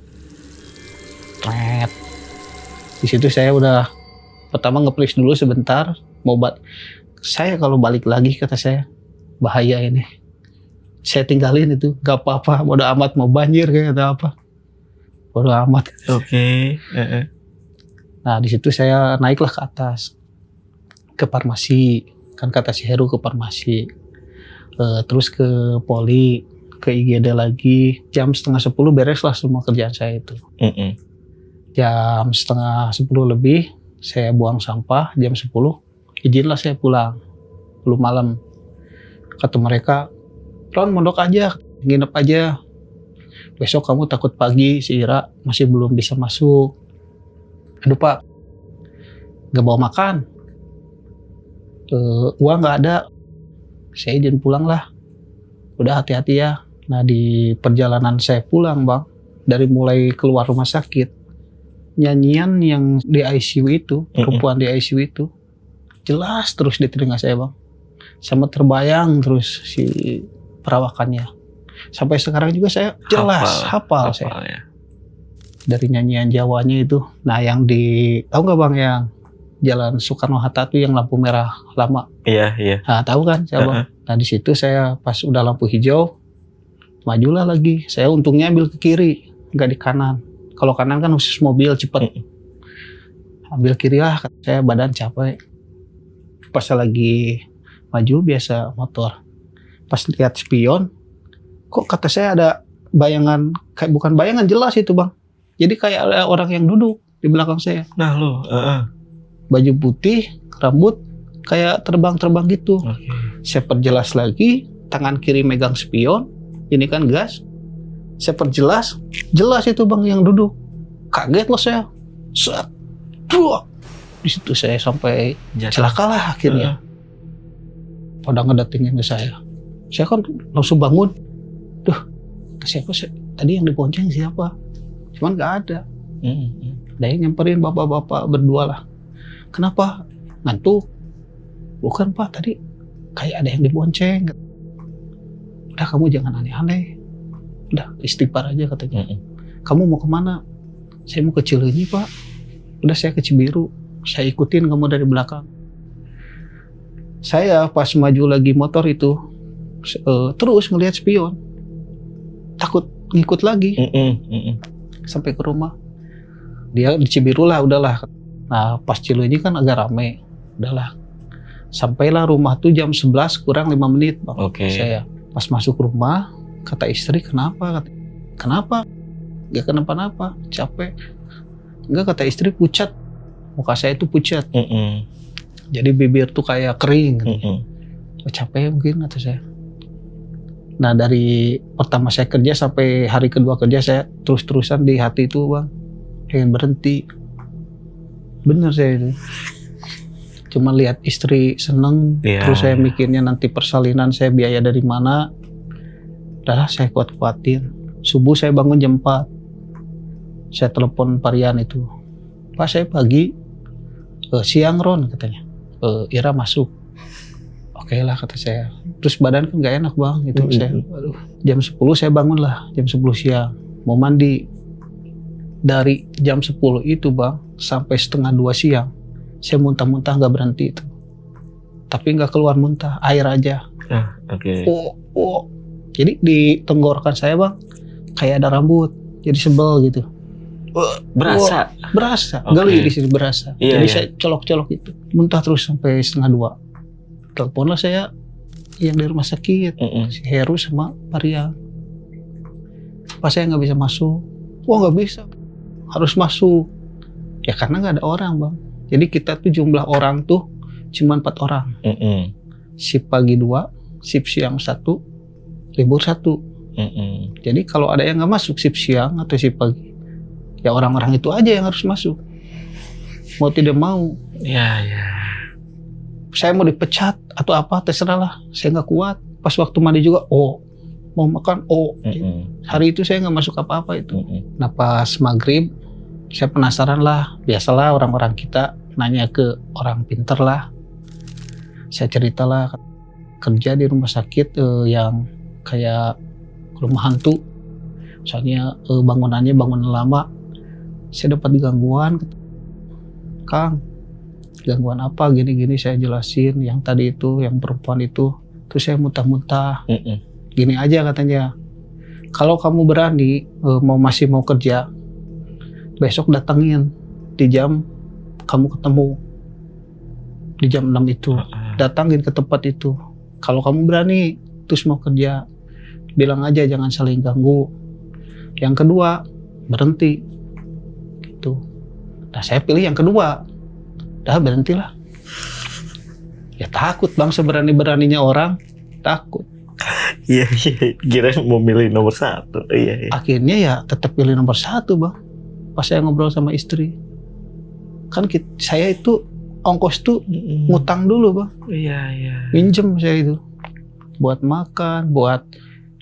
Di situ saya udah pertama nge-please dulu sebentar, saya kalau balik lagi kata saya, bahaya ini. Saya tinggalin itu, gak apa-apa, bodo amat mau banjir kayak atau apa. Bodo amat. Nah di situ saya naiklah ke atas, ke farmasi, kan kata si Heru ke farmasi, terus ke poli, ke IGD lagi. Jam 9:30 beres lah semua kerjaan saya itu. Jam 9:30 lebih saya buang sampah, jam 10 izinlah saya pulang, belum malam. Kata mereka, Ron mondok aja, nginep aja, besok kamu takut pagi si Ira masih belum bisa masuk. Aduh pak, gak bawa makan, uang gak ada, saya izin pulang lah. Udah hati-hati ya. Nah di perjalanan saya pulang bang, dari mulai keluar rumah sakit, nyanyian yang di ICU itu, perempuan di ICU itu, jelas terus di telinga saya bang. Sama terbayang terus si perawakannya. Sampai sekarang juga saya jelas hafal saya. Ya. Dari nyanyian Jawanya itu. Nah yang tahu nggak bang yang Jalan Soekarno-Hatta tuh yang lampu merah lama. Iya. Nah, tahu kan siapa? Nah, di situ saya pas udah lampu hijau, majulah lagi. Saya untungnya ambil ke kiri, nggak di kanan. Kalau kanan kan khusus mobil cepet. Ambil kiri lah, saya badan capek. Pas lagi maju biasa motor. Pas lihat spion, kok kata saya ada bayangan, kayak bukan bayangan jelas itu bang. Jadi kayak ada orang yang duduk di belakang saya. Nah lo, baju putih, rambut kayak terbang-terbang gitu. Saya perjelas lagi, tangan kiri megang spion, ini kan gas. Saya perjelas, jelas itu bang yang duduk. Kaget loh saya. Set, di situ saya sampai celaka lah akhirnya. Pada ngedatingin ke saya. Saya kan langsung bangun. Duh, siapa sih? Tadi yang dibonceng siapa? Cuman nggak ada. Ada yang nyamperin bapak-bapak berdua lah. Kenapa? Ngantuk? Bukan pak, tadi kayak ada yang dibonceng. Udah kamu jangan aneh-aneh. Udah istighfar aja katanya. Kamu mau kemana? Saya mau ke Cileunyi pak. Udah saya ke Cibiru. Saya ikutin kamu dari belakang. Saya pas maju lagi motor itu terus melihat spion. Takut ngikut lagi. Sampai ke rumah. Dia di Cibiru lah, udahlah. Nah pas Cileunyi kan agak rame, udahlah. Sampailah rumah tuh jam 11 kurang 5 menit bang. Saya pas masuk rumah, kata istri kenapa? Kenapa? Gak kenapa-napa, capek. Enggak, kata istri pucat. Muka saya tuh pucat. Jadi bibir tuh kayak kering. Capek mungkin kata saya. Nah dari pertama saya kerja sampai hari kedua kerja saya terus-terusan di hati itu bang, pengen berhenti. Bener saya itu. Cuma lihat istri seneng, terus saya mikirnya nanti persalinan saya biaya dari mana. Udahlah saya kuat-kuatin. Subuh saya bangun jam 4. Saya telepon Parian itu. Pak saya pagi, siang Ron katanya. Ira masuk. Oke lah kata saya. Terus badan kan gak enak bang. Itu saya, aduh, jam 10 saya bangun lah. Jam 10 siang. Mau mandi. Dari jam 10 itu bang, sampai setengah 2 siang. Saya muntah-muntah gak berhenti itu. Tapi gak keluar muntah, air aja. Oke. Jadi di tenggorokan saya bang, kayak ada rambut. Jadi sebel gitu. Berasa? Berasa, geli di sini berasa. Jadi saya colok-colok itu. Muntah terus sampai setengah 2. Teleponlah saya yang di rumah sakit. Si Heru sama Parian. Pas saya gak bisa masuk. Wah gak bisa. Harus masuk. Ya karena gak ada orang bang. Jadi kita tuh jumlah orang tuh cuma 4 orang. Shift pagi 2, shift siang 1, libur 1. Jadi kalau ada yang nggak masuk shift siang atau shift pagi, ya orang-orang itu aja yang harus masuk. Mau tidak mau. Ya. Saya mau dipecat atau apa terserah lah. Saya nggak kuat. Pas waktu mandi juga, mau makan, Hari itu saya nggak masuk apa-apa itu. Nah pas maghrib, saya penasaran lah. Biasalah orang-orang kita nanya ke orang pinter lah. Saya ceritalah kerja di rumah sakit yang kayak rumah hantu. Misalnya bangunannya bangunan lama. Saya dapat gangguan. Kang, gangguan apa gini-gini saya jelasin. Yang tadi itu, yang perempuan itu. Terus saya muntah-muntah. Gini aja katanya. Kalau kamu berani masih mau kerja, besok datangin di jam kamu ketemu di jam 6 itu. Datangin ke tempat itu. Kalau kamu berani terus mau kerja, bilang aja jangan saling ganggu. Yang kedua, berhenti. Gitu. Nah saya pilih yang kedua. Dah berhentilah. Ya takut bang, seberani-beraninya orang takut. Iya. Kira mau milih nomor 1. Iya. Akhirnya ya tetap pilih nomor 1 bang. Pas saya ngobrol sama istri, kan saya itu ongkos tuh ngutang dulu bang. Iya. Minjem saya itu buat makan, buat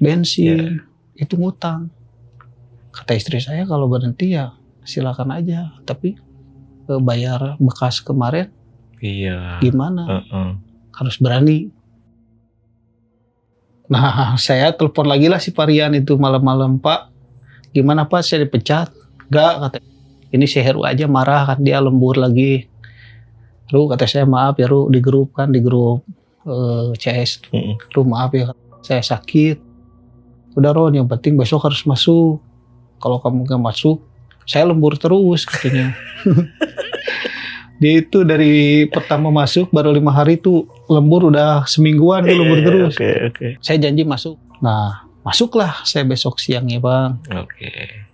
bensin, itu ngutang. Kata istri saya kalau berhenti ya silakan aja, tapi bayar bekas kemarin. Iya. Gimana? Harus berani. Nah saya telepon lagi lah si Parian itu malam-malam, Pak. Gimana Pak, saya dipecat? Enggak, kata. Ini si Heru aja marah kan, dia lembur lagi. Ru, kata saya maaf ya Ru, di grup CS. Ru maaf ya, saya sakit. Udah Ron, yang penting besok harus masuk. Kalau kamu gak masuk, saya lembur terus katanya. Dia itu dari pertama masuk baru 5 hari tuh lembur, udah semingguan dia lembur terus. Oke. Saya janji masuk. Nah, masuklah saya besok siangnya bang. Oke.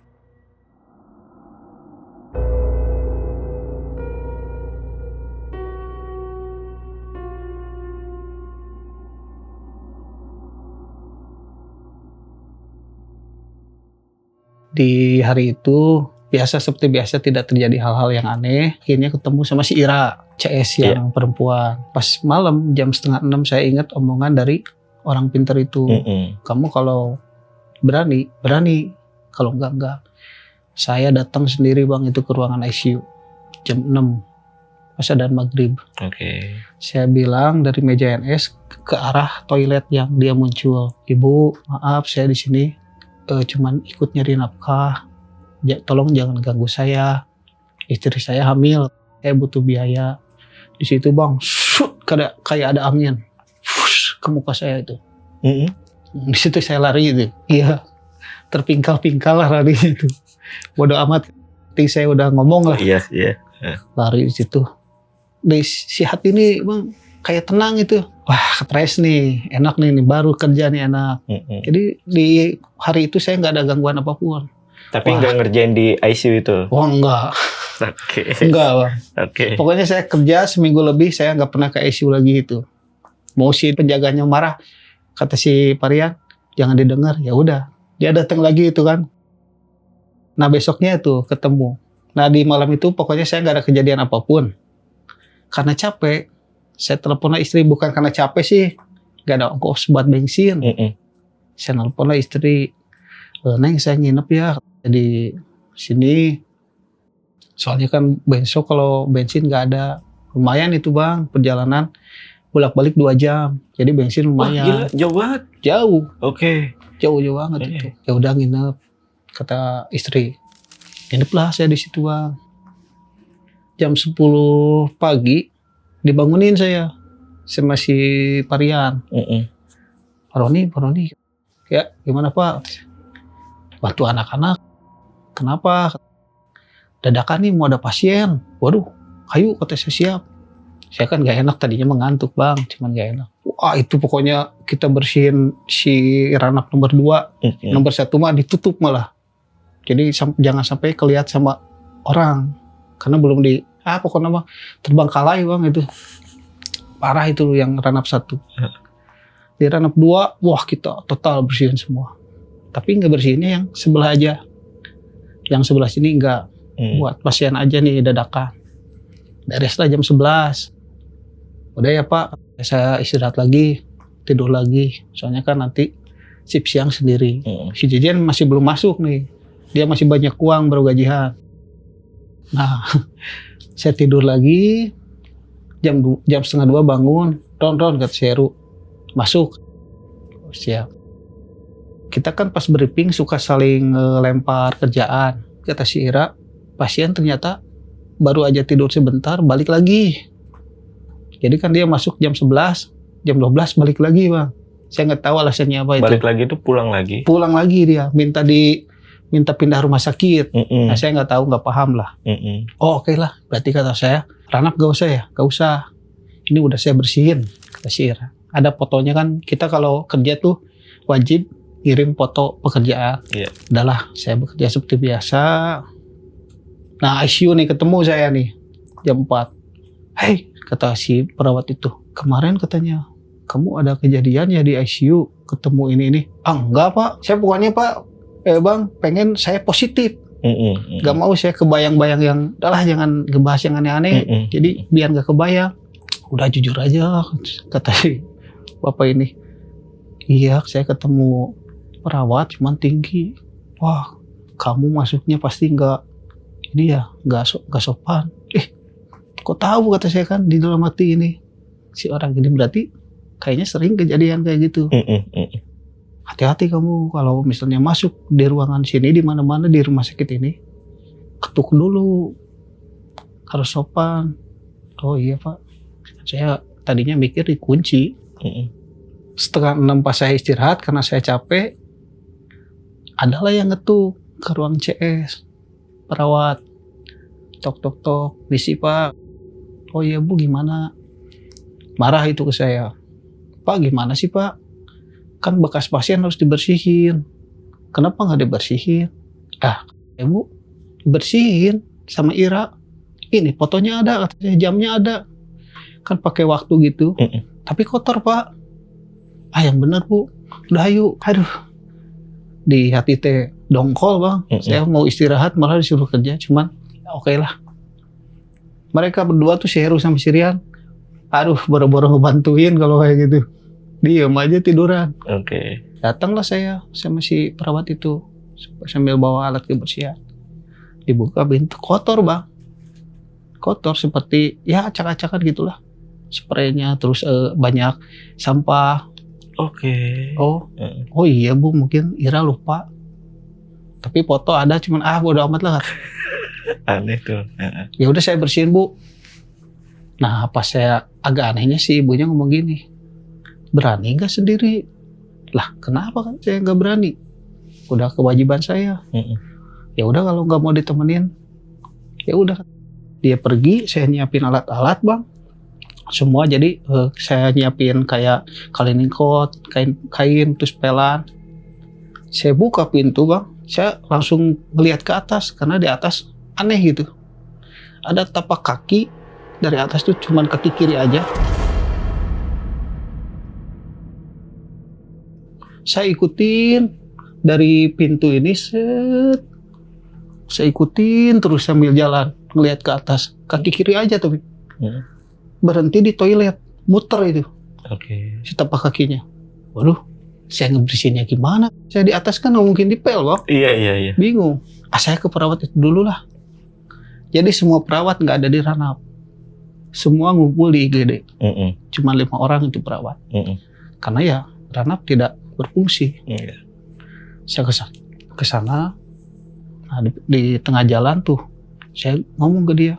Di hari itu biasa seperti biasa, tidak terjadi hal-hal yang aneh. Akhirnya ketemu sama si Ira CS yang perempuan. Pas malam jam 5:30 saya ingat omongan dari orang pintar itu. Kamu kalau berani, kalau enggak. Saya datang sendiri bang itu ke ruangan ICU jam 6 pas adzan maghrib. Saya bilang dari meja NS ke arah toilet yang dia muncul, Ibu maaf saya di sini cuman ikut nyari nafkah, tolong jangan ganggu saya, istri saya hamil, saya butuh biaya. Di situ bang, kayak ada angin, ke muka saya itu. Di situ saya lari itu, iya, terpingkal-pingkal lah lari itu. Bodoh amat, saya udah ngomong lah. Iya. Lari di situ. Si hati ini bang, kayak tenang itu. Wah, stres nih, enak nih, baru kerja nih enak. Jadi di hari itu saya nggak ada gangguan apapun. Tapi nggak ngerjain di ICU itu? Oh enggak. Enggak bang. Pokoknya saya kerja seminggu lebih, saya nggak pernah ke ICU lagi itu. Mau si penjaganya marah, kata si Parian, jangan didengar. Ya udah, dia datang lagi itu kan. Nah besoknya itu ketemu. Nah di malam itu pokoknya saya nggak ada kejadian apapun. Karena capek, saya telepon istri, bukan karena capek sih, nggak ada ongkos buat bensin. Saya telepon istri, Neng saya nginep ya di sini. Soalnya kan besok kalau bensin nggak ada, lumayan itu bang, perjalanan bolak-balik 2 jam. Jadi bensin lumayan. Wah, gila, jauh banget. Jauh. Oke. Jauh banget itu. Ya udah nginep, kata istri. Ngineplah saya di situ bang. Jam 10 pagi dibangunin saya sama si Parian. Pak Roni, ya gimana Pak? Bantu anak-anak. Kenapa? Dadakan nih mau ada pasien. Waduh, ayo kata saya siap. Saya kan gak enak tadinya mengantuk bang, cuman gak enak. Wah itu pokoknya kita bersihin si Ranak nomor 2, nomor 1 mah ditutup malah. Jadi jangan sampai kelihatan sama orang, karena belum pokoknya mah terbengkalai bang itu. Parah itu yang Ranap 1. Di Ranap 2, wah kita total bersihin semua. Tapi nggak bersihinnya yang sebelah aja. Yang sebelah sini enggak. Buat pasien aja nih dadakan. Bereslah jam 11. Udah ya Pak, saya istirahat lagi, tidur lagi. Soalnya kan nanti shift siang sendiri. Si Jejen masih belum masuk nih. Dia masih banyak uang baru gajian. Nah, saya tidur lagi. Jam 1:30 bangun. Ron kata Seru. Masuk. Siap. Kita kan pas briefing suka saling lempar kerjaan. Kata si Ira, pasien ternyata baru aja tidur sebentar balik lagi. Jadi kan dia masuk jam 11, jam 12 balik lagi bang. Saya nggak tahu alasannya apa itu. Balik lagi itu pulang lagi? Pulang lagi dia, minta pindah rumah sakit. Nah saya nggak tahu, nggak paham lah. Oh oke lah, berarti kata saya, Ranap gak usah ya, gak usah. Ini udah saya bersihin, kata si Ira. Ada fotonya kan, kita kalau kerja tuh wajib kirim foto pekerjaan. Udahlah, saya bekerja seperti biasa. Nah ICU nih ketemu saya nih, jam 4. Hei, kata si perawat itu, kemarin katanya kamu ada kejadian ya di ICU, ketemu ini. Enggak Pak, saya pokoknya Pak, Bang, pengen saya positif. Gak mau saya kebayang-bayang yang, udahlah jangan ngebahas yang aneh-aneh. Jadi biar gak kebayang. Udah jujur aja, kata si bapak ini. Iya, saya ketemu perawat cuman tinggi. Wah, kamu masuknya pasti nggak sopan. Kok tahu, kata saya kan di dalam hati ini si orang ini, berarti kayaknya sering kejadian kayak gitu. Hati-hati kamu kalau misalnya masuk di ruangan sini, di mana-mana di rumah sakit ini, ketuk dulu, harus sopan. Oh iya Pak, saya tadinya mikir dikunci. 5:30 pas saya istirahat karena saya capek, adalah yang ngetuk ke ruang CS. Perawat, tok, misi Pak. Oh iya Bu, gimana? Marah itu ke saya. Pak gimana sih Pak? Kan bekas pasien harus dibersihin. Kenapa nggak dibersihin? Bu, bersihin sama Ira. Ini fotonya ada, katanya jamnya ada. Kan pakai waktu gitu. Tapi kotor Pak. Yang bener Bu. Udah ayo. Aduh. Di hati teh dongkol bang. Saya mau istirahat malah disuruh kerja. Cuman oke lah. Mereka berdua tuh si Heru sama si Rian. Aduh, boro-boro ngebantuin kalau kayak gitu. Diem aja tiduran. Datanglah saya sama si perawat itu sambil bawa alat kebersihan. Dibuka pintu, kotor bang. Kotor seperti ya acak-acakan gitulah. Spraynya terus banyak sampah. Oh iya Bu, mungkin Ira lupa. Tapi foto ada, cuman bodo amat lah. Aneh tuh. Ya udah saya bersihin Bu. Nah pas saya agak anehnya si ibunya ngomong gini, berani nggak sendiri? Lah kenapa kan saya nggak berani? Udah kewajiban saya. Ya udah kalau nggak mau ditemenin, ya udah. Dia pergi, saya nyiapin alat-alat bang. Semua jadi saya nyiapin kayak cleaning coat, kain, terus pelan. Saya buka pintu bang, saya langsung ngeliat ke atas karena di atas aneh gitu. Ada tapak kaki dari atas tuh cuman kaki kiri aja. Saya ikutin dari pintu ini set. Saya ikutin terus sambil jalan, ngelihat ke atas, kaki kiri aja tapi berhenti di toilet, muter itu. Si tapak kakinya. Waduh, saya ngebersihinnya gimana? Saya di atas kan nggak mungkin dipel, Bang. Iya. Bingung. Saya ke perawat itu dulu lah. Jadi semua perawat nggak ada di Ranap. Semua ngumpul di IGD. Cuma 5 orang itu perawat. Karena ya Ranap tidak berfungsi. Saya ke sana. Nah, di tengah jalan tuh saya ngomong ke dia,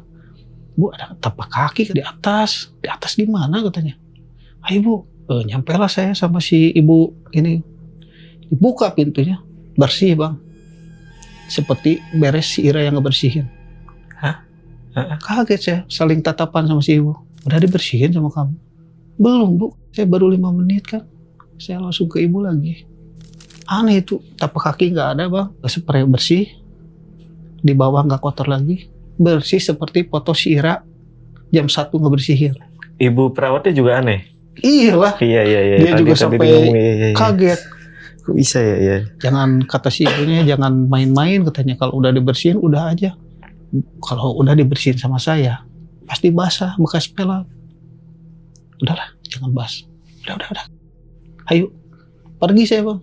Bu, ada tapak kaki di atas. Di atas gimana katanya? Ayo Bu, nyampe lah saya sama si ibu ini. Dibuka pintunya, bersih Bang. Seperti beres si Ira yang ngebersihin. Kaget saya, saling tatapan sama si ibu. Udah dibersihin sama kamu? Belum Bu, saya baru 5 menit kan. Saya langsung ke ibu lagi. Aneh itu, tapak kaki nggak ada Bang. Spray bersih, di bawah nggak kotor lagi. Bersih seperti foto si Ira jam 1 ngebersihin. Ibu perawatnya juga aneh? Iyalah. Iya. Dia juga sampai kaget. Kok bisa ya? Jangan, kata si ibunya, jangan main-main katanya. Kalau udah dibersihin, udah aja. Kalau udah dibersihin sama saya, pasti basah, bekas pelat. Udahlah, jangan bahas. Udah. Ayo, pergi saya Bang.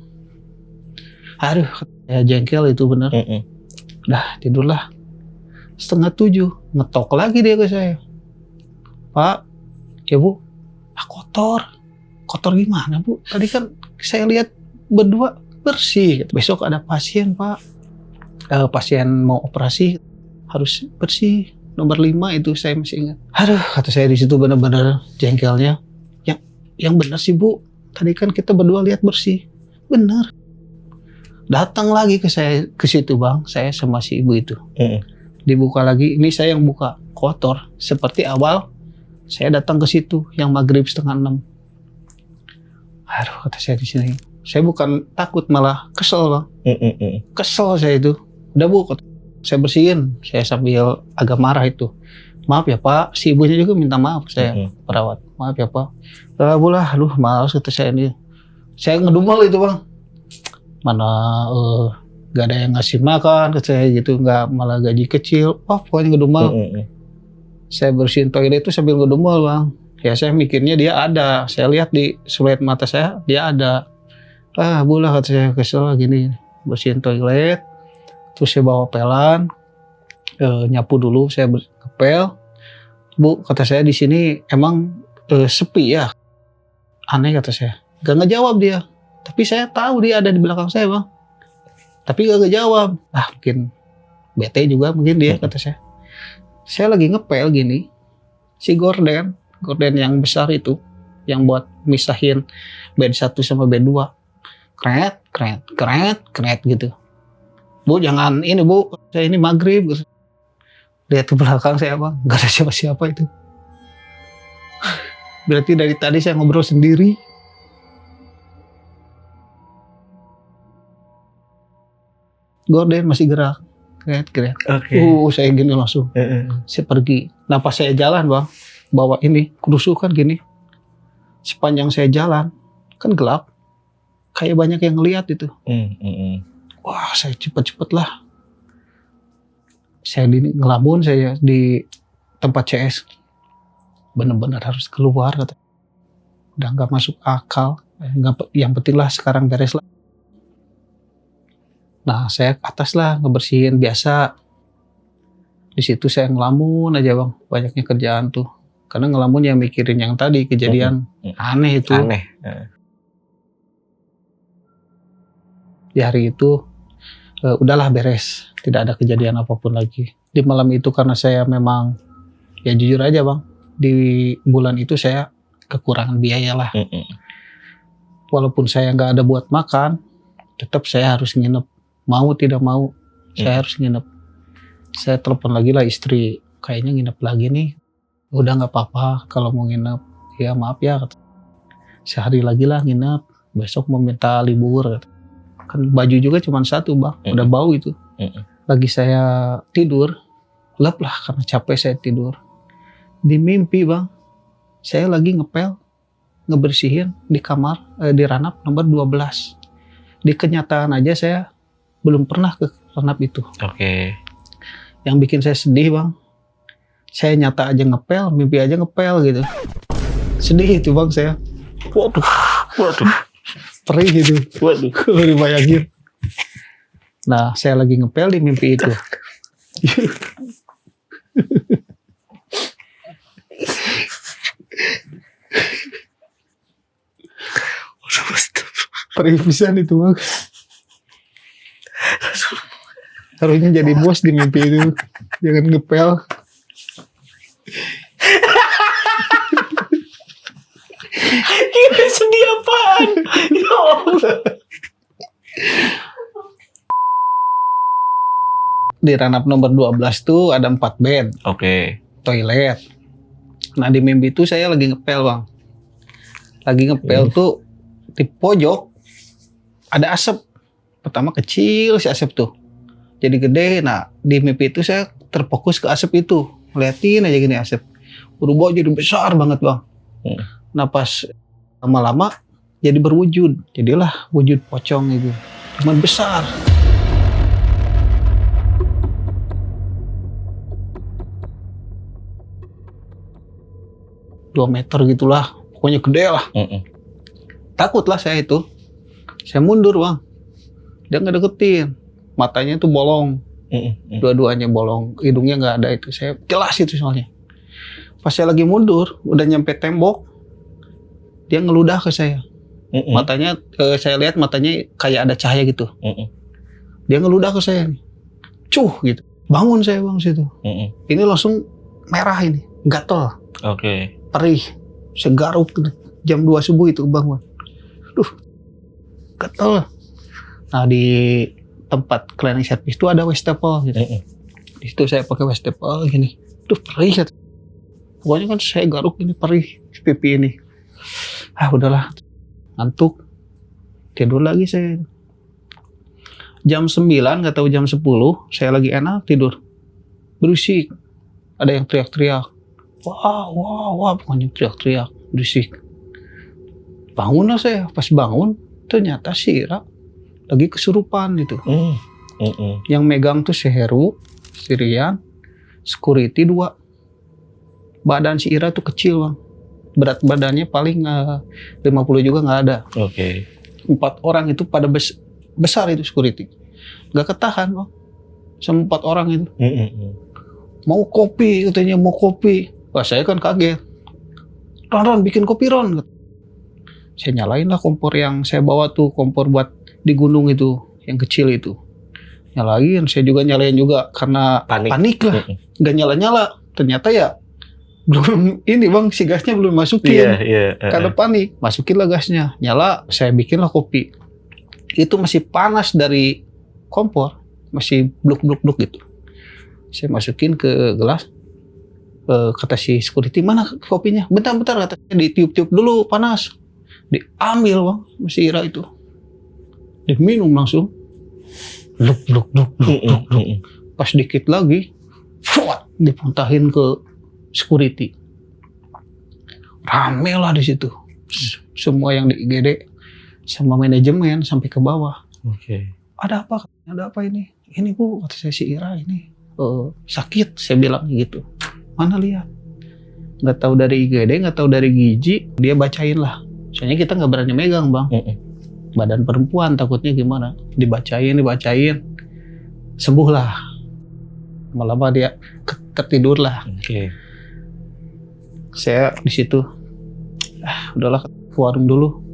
Aduh, ya jengkel itu bener. Dah, tidurlah. 6:30, ngetok lagi dia ke saya. Pak, ya Bu, kotor. Kotor gimana Bu? Tadi kan saya lihat berdua bersih. Besok ada pasien Pak. Pasien mau operasi, harus bersih. Nomor 5 itu saya masih ingat. Aduh, kata saya di situ benar-benar jengkelnya. Yang benar sih Bu, tadi kan kita berdua lihat bersih. Benar. Datang lagi ke saya ke situ Bang, saya sama si ibu itu. Dibuka lagi, ini saya yang buka, kotor. Seperti awal saya datang ke situ yang maghrib 5:30. Aduh, kata saya di sini. Saya bukan takut, malah kesel Bang. Kesel saya itu. Udah Bu, saya bersihin. Saya sambil agak marah itu. Maaf ya Pak, si ibunya juga minta maaf saya, perawat. Maaf ya Pak. Lah, aduh malas kata saya ini. Saya ngedumel itu Bang. Mana gak ada yang ngasih makan kata saya gitu, nggak, malah gaji kecil. Pokoknya ngedumel. Saya bersihin toilet itu sambil ngedumel Bang. Ya saya mikirnya dia ada. Saya lihat di sulet mata saya, dia ada. Bulah kata saya, kesel gini. Bersihin toilet. Terus saya bawa pelan. Nyapu dulu, saya ngepel. Bu, kata saya di sini emang sepi ya. Aneh kata saya. Gak ngejawab dia. Tapi saya tahu dia ada di belakang saya Bang. Tapi gak ngejawab. Mungkin bete juga mungkin dia kata saya. Saya lagi ngepel gini. Si gorden yang besar itu, yang buat misahin bed 1 sama bed 2. Kret gitu. Bu, jangan ini Bu, saya ini maghrib. Lihat ke belakang saya Bang, gak ada siapa-siapa itu. Berarti dari tadi saya ngobrol sendiri. Gorden masih gerak. Kret. Saya gini langsung. Saya pergi. Nah pas saya jalan Bang, bawa ini, kerusukan gini. Sepanjang saya jalan, kan gelap. Kayak banyak yang ngeliat itu. Wah, saya cepet-cepet lah. Saya ngelamun saya di tempat CS. Benar-benar harus keluar kata. Udah nggak masuk akal. Yang penting lah sekarang beres lah. Nah, saya ke atas lah ngebersihin biasa. Di situ saya ngelamun aja Bang, banyaknya kerjaan tuh. Karena ngelamun yang mikirin yang tadi kejadian aneh itu. Aneh. Di hari itu udahlah beres, tidak ada kejadian apapun lagi. Di malam itu karena saya memang ya jujur aja Bang, di bulan itu saya kekurangan biaya lah. Walaupun saya nggak ada buat makan, tetap saya harus nginep. Mau tidak mau, saya harus nginep. Saya telepon lagi lah istri, kayaknya nginep lagi nih. Udah nggak apa-apa kalau mau nginep. Ya maaf ya, sehari lagi lah nginep. Besok mau minta libur. Kan baju juga cuma 1 Bang, udah bau itu. Lagi saya tidur, lep lah karena capek saya tidur. Di mimpi Bang, saya lagi ngepel, ngebersihin di kamar, di Ranap nomor 12. Di kenyataan aja saya belum pernah ke Ranap itu. Yang bikin saya sedih Bang, saya nyata aja ngepel, mimpi aja ngepel gitu. Sedih itu Bang saya. Waduh, perih gitu. Waduh, kalau dibayangin. Nah, saya lagi ngepel di mimpi itu. Perih pisan itu Bang. Harusnya jadi bos di mimpi itu. Jangan ngepel. Ini sedih apaan? Ya Allah. Di ranap nomor 12 tuh ada 4 bed. Oke. Toilet. Nah di mimpi itu saya lagi ngepel Bang. Lagi ngepel tuh di pojok ada asap. Pertama kecil si asap tuh. Jadi gede. Nah di mimpi itu saya terfokus ke asap itu. Ngeliatin aja gini asap. Berubah jadi besar banget Bang. Nah pas lama-lama jadi berwujud. Jadilah wujud pocong itu. Cuman besar. Dua meter gitulah. Pokoknya gede lah. Takut lah saya itu. Saya mundur Bang. Dia nggak deketin. Matanya itu bolong. Dua-duanya bolong. Hidungnya nggak ada itu. Saya jelas itu soalnya. Pas saya lagi mundur, udah nyampe tembok, dia ngeludah ke saya. Matanya, saya lihat matanya kayak ada cahaya gitu. Dia ngeludah ke saya. Cuh gitu. Bangun saya Bang situ. Ini langsung merah ini. Gatel. Oke. Perih. Segaruk gitu. Jam 2 subuh itu bangun. Duh. Gatel. Nah di tempat cleaning service itu ada wastafel gitu. Di situ saya pakai wastafel gini. Duh perih gitu. Pokoknya kan saya garuk ini perih pipi ini. Udahlah. Ngantuk. Tidur lagi saya. Jam 9 nggak tahu jam 10 saya lagi enak tidur. Berisik. Ada yang teriak-teriak. Wah, pokoknya teriak-teriak, berisik. Bangunlah saya, pas bangun ternyata si Ira lagi kesurupan gitu. Yang megang tuh si Heru, si Rian, security 2. Badan si Ira tuh kecil Bang. Berat badannya paling 50 juga nggak ada. Oke. 4 orang itu pada besar itu security. Gak ketahan Bang. Sama 4 orang itu. Mau kopi katanya, mau kopi. Wah saya kan kaget. Ron bikin kopi Ron. Saya nyalain lah kompor yang saya bawa tuh, kompor buat di gunung itu, yang kecil itu. Nyalain, saya juga nyalain juga karena panik lah. Gak nyala-nyala. Ternyata ya belum ini Bang, si gasnya belum masukin. Karena panik. Masukin lah gasnya. Nyala, saya bikin lah kopi. Itu masih panas dari kompor. Masih bluk-bluk gitu. Saya masukin ke gelas. Kata si security, mana kopinya? Bentar katanya, ditiup-tiup dulu panas. Diambil Bang, si Ira itu. Diminum langsung. Bluk. Pas dikit lagi, dipuntahin ke security. Rame lah di situ. Semua yang di IGD sama manajemen sampai ke bawah. Oke. Ada apa ini? Ini Bu, kata saya si Ira ini. Sakit, saya bilang gitu. Mana lihat? Nggak tahu dari IGD, nggak tahu dari gizi, dia bacain lah. Soalnya kita nggak berani megang Bang. Badan perempuan takutnya gimana? Dibacain. Sembuh lah. Lama-lama dia tertidur lah. Oke. Saya di situ. Udahlah ke warung dulu.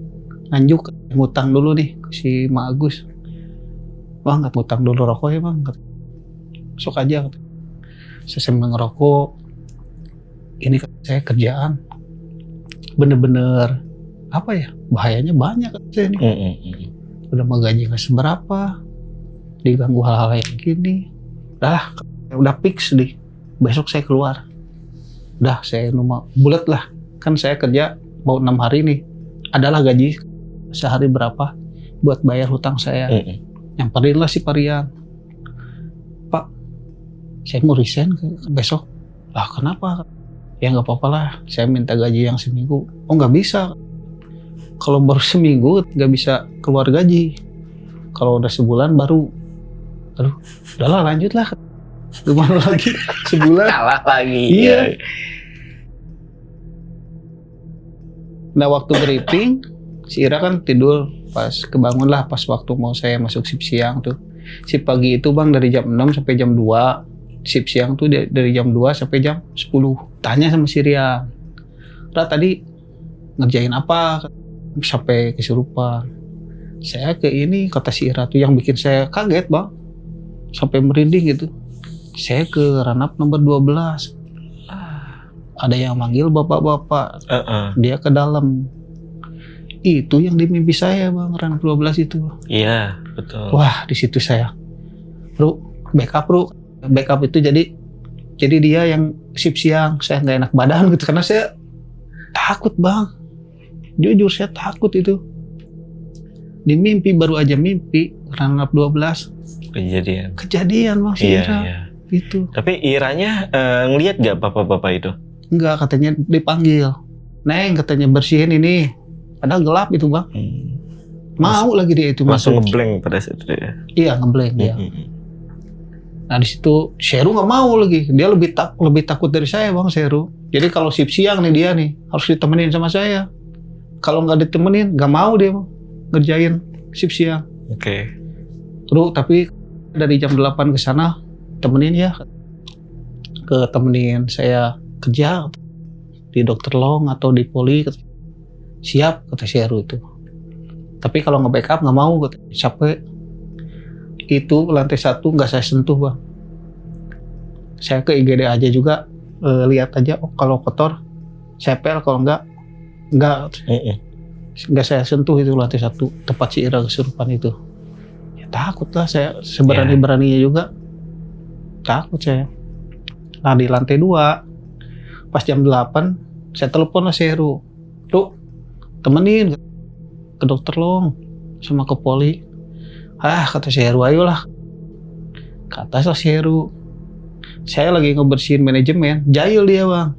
Nganjuk, ngutang dulu nih si Mak Agus. Bang, ngutang dulu rokok ya Bang. Sok aja. Saya sambil ngerokok. Ini saya kerjaan bener-bener apa ya, bahayanya banyak saya ini. Udah mau gaji nggak seberapa, diganggu hal-hal yang gini. Udah fix deh. Besok saya keluar. Udah saya nomor bulat lah. Kan saya kerja mau 6 hari nih. Adalah gaji sehari berapa buat bayar hutang saya. Nyamperin lah si Parian. Pak, saya mau resign besok. Lah kenapa? Ya nggak apa-apa lah, saya minta gaji yang seminggu. Oh nggak bisa, kalau baru seminggu nggak bisa keluar gaji. Kalau udah sebulan baru, udahlah lanjut lah. Gimana lagi? Sebulan. Kalah lagi. Iya. Nah waktu briefing, si Ira kan tidur, pas kebangun lah pas waktu mau saya masuk shift siang tuh. Shift pagi itu bang dari jam 6 sampai jam 2, shift siang tuh dari jam 2 sampai jam 10. Tanya sama si Ria, Ra tadi ngerjain apa sampai kesurupan. Saya ke ini, kata si Ira tuh yang bikin saya kaget bang, sampai merinding gitu. Saya ke ranap nomor 12. Ada yang manggil bapak-bapak. Dia ke dalam. Itu yang di mimpi saya bang, ranap 12 itu. Iya, betul. Wah, di situ saya. Bro, backup bro. Backup itu jadi dia yang shift siang. Saya nggak enak badan gitu karena saya takut bang. Jujur saya takut itu. Di mimpi, baru aja mimpi ranap 12. Kejadian bang si Ira. Iya. Gitu. Tapi Iranya ngelihat gak bapak-bapak itu? Enggak, katanya dipanggil. Neng, katanya bersihin ini. Padahal gelap itu bang. Mau lagi dia itu. Langsung ngeblank pada saat itu ya? Iya, ngeblank dia. Nah di situ Seru nggak mau lagi. Dia lebih takut dari saya bang, Seru. Jadi kalau shift siang nih dia nih harus ditemenin sama saya. Kalau nggak ditemenin, nggak mau dia bang, ngerjain shift siang. Oke. Terus tapi dari jam 8 ke sana temenin ya, temenin saya kerja di Dokter Long atau di Poli. Siap, kata Seru itu. Tapi kalau nge-backup nggak mau, capek. Itu lantai 1 nggak saya sentuh bang. Saya ke IGD aja juga, lihat aja. Oh, kalau kotor saya pel, kalau nggak saya sentuh itu lantai 1 tempat si Ira kesurupan itu. Ya takut lah saya, seberani-beraninya juga. Takut saya. Nah di lantai 2 pas jam 8 saya telepon lah Seru, tuh temenin ke Dokter Long sama ke Poli. Kata Seru, ayolah. Kata Seru, saya lagi ngebersihin manajemen, jahil dia bang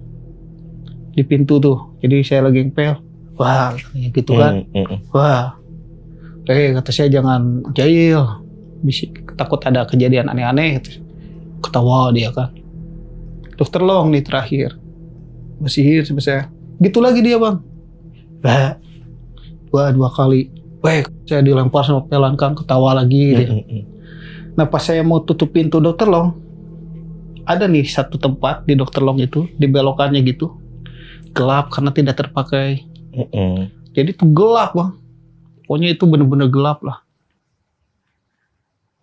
di pintu tuh, jadi saya lagi ngepel. Wah gitu kan. Wah kata saya jangan jahil, takut ada kejadian aneh-aneh gitu. Ketawa dia kan. Dokter Long nih terakhir bersihin sampai saya gitu lagi dia bang. Dua kali. Saya dilempar sama pelan kan, ketawa lagi dia. Nah pas saya mau tutup pintu Dokter Long, ada nih satu tempat di Dokter Long itu, di belokannya gitu, gelap karena tidak terpakai. Jadi itu gelap bang, pokoknya itu bener-bener gelap lah.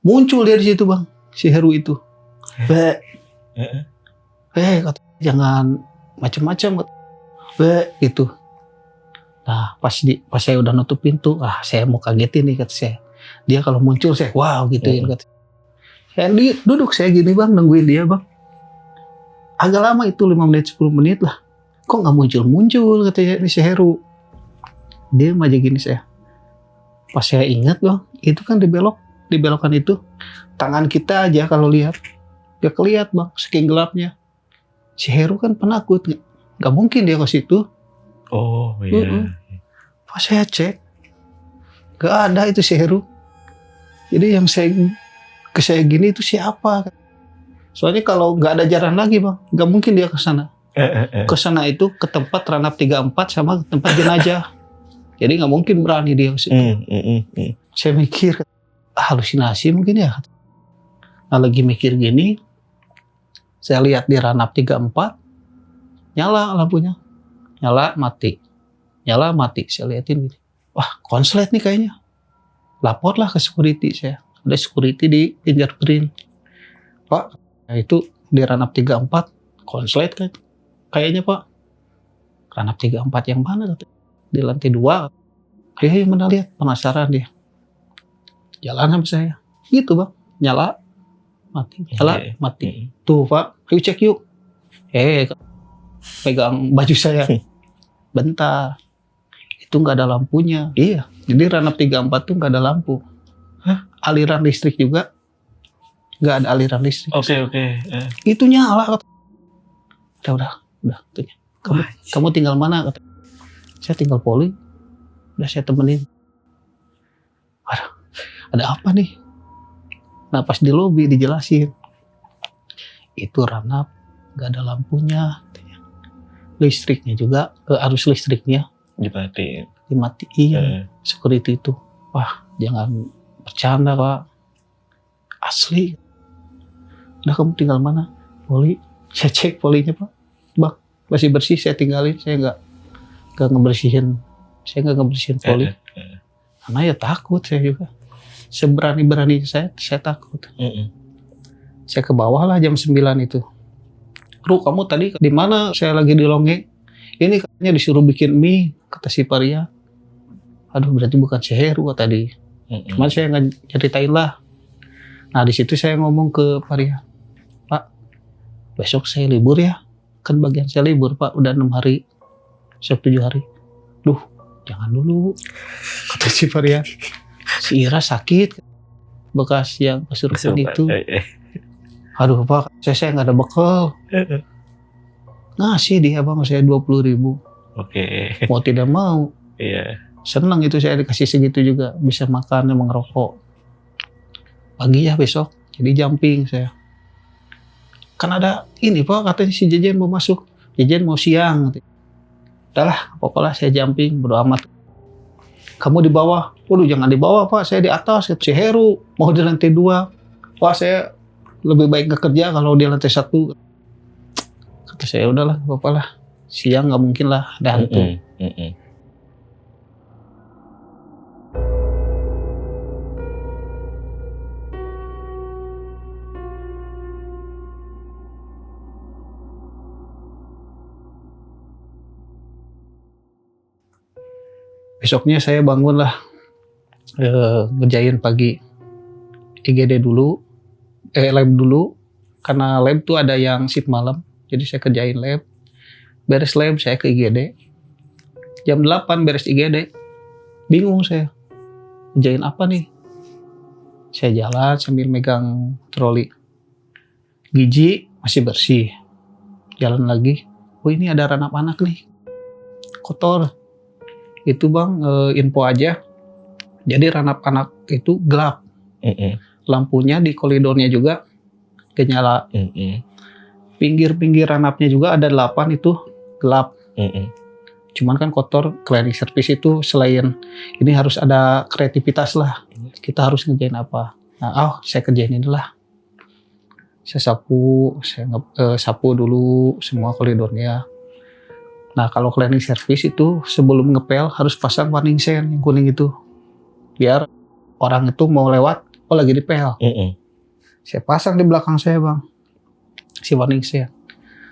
Muncul dia di situ bang, si Heru itu. Kata jangan macam-macam gitu. Nah pas saya udah nutup pintu, saya mau kagetin nih kata saya. Dia kalau muncul saya wow gituin kata. Saya duduk saya gini bang, nungguin dia bang. Agak lama itu 5 menit 10 menit lah. Kok nggak muncul katanya ini si Heru. Dia aja gini saya. Pas saya ingat bang, itu kan di belokan itu tangan kita aja kalau lihat gak kelihatan bang, saking gelapnya. Si Heru kan penakut, nggak mungkin dia ke situ. Oh iya. Pas saya cek, gak ada itu si Heru. Jadi yang saya gini itu siapa? Soalnya kalau nggak ada jalan lagi bang, nggak mungkin dia ke sana. Ke sana itu ke tempat ranap 34 sama tempat jenazah. Jadi nggak mungkin berani dia ke situ. Saya mikir halusinasi mungkin ya. Nah lagi mikir gini, saya lihat di ranap 34 nyala lampunya, nyala mati, saya liatin gini. Wah konslet nih kayaknya. Laporlah ke security saya. Ada security di fingerprint. Pak, itu di ranap 34 konslet kan? Kayaknya Pak. Ranap 34 yang mana? Di lantai 2. Ayo mana lihat, penasaran dia. Jalan sama saya. Gitu bang, nyala, mati, nyala, mati. Tuh Pak, ayo cek yuk. Pegang baju saya. Bentar. Itu nggak ada lampunya. Iya, jadi ranap 34 tuh nggak ada lampu. Aliran listrik juga nggak ada aliran listrik. Oke. Itu nyala. Udah. Kamu tinggal mana? Saya tinggal Poli. Udah saya temenin. Ada apa nih? Nah pas di lobi dijelasin. itu ranap, nggak ada lampunya, listriknya juga, arus listriknya dimatiin, security itu. Wah, jangan bercanda Pak, asli. Udah kamu tinggal mana? Poli. Saya cek polinya Pak, Bang masih bersih, saya tinggalin, saya nggak ngebersihin, poli. Karena ya takut saya juga. Seberani-berani saya takut. Saya ke bawah lah jam 9 itu. Ru, kamu tadi di mana? Saya lagi di Longe. Ini katanya disuruh bikin mie, kata si Paria. Aduh, berarti bukan si Heru tadi. Cuman saya nggak ceritain lah. Nah, di situ saya ngomong ke Paria. Pak, besok saya libur ya. Kan bagian saya libur Pak, udah 6 hari. Siap 7 hari. Duh, jangan dulu. Kata si Paria. Si Ira sakit. Bekas yang kesurupan itu. Aduh Pak, saya nggak ada bekal. Ngasih dia Bang, saya 20.000. Mau tidak mau. Senang itu saya dikasih segitu juga. Bisa makan, emang ngerokok. Pagi ya besok. Jadi jumping saya. Kan ada ini Pak, katanya si Jejen mau masuk. Jejen mau siang. Udahlah, apa-apalah saya jumping, bodo amat. Kamu di bawah. Waduh, jangan di bawah Pak, saya di atas. Si Heru mau di lantai 2. Wah, saya lebih baik nggak kerja kalau di lantai 1. Kata saya, udahlah, apa-apalah. Siang nggak mungkin lah, ada hantu. Besoknya saya bangun lah, ngerjain pagi IGD dulu, lab dulu, karena lab tuh ada yang shift malam, jadi saya kerjain lab, beres lab saya ke IGD, jam 8 beres IGD, bingung saya, ngerjain apa nih, saya jalan sambil megang troli, gigi masih bersih, jalan lagi, oh ini ada ranap anak nih, kotor. Itu Bang, info aja. Jadi ranap anak itu gelap. Lampunya di koridornya juga gak nyala. Pinggir-pinggir ranapnya juga ada 8 itu gelap. Cuman kan kotor, cleaning service itu selain ini harus ada kreativitas lah. Kita harus ngerjain apa. Nah, saya kerjain inilah. Saya sapu dulu semua koridornya. Nah, kalau cleaning service itu sebelum ngepel harus pasang warning sign yang kuning itu. Biar orang itu mau lewat, oh lagi dipel. Saya pasang di belakang saya Bang, si warning sign.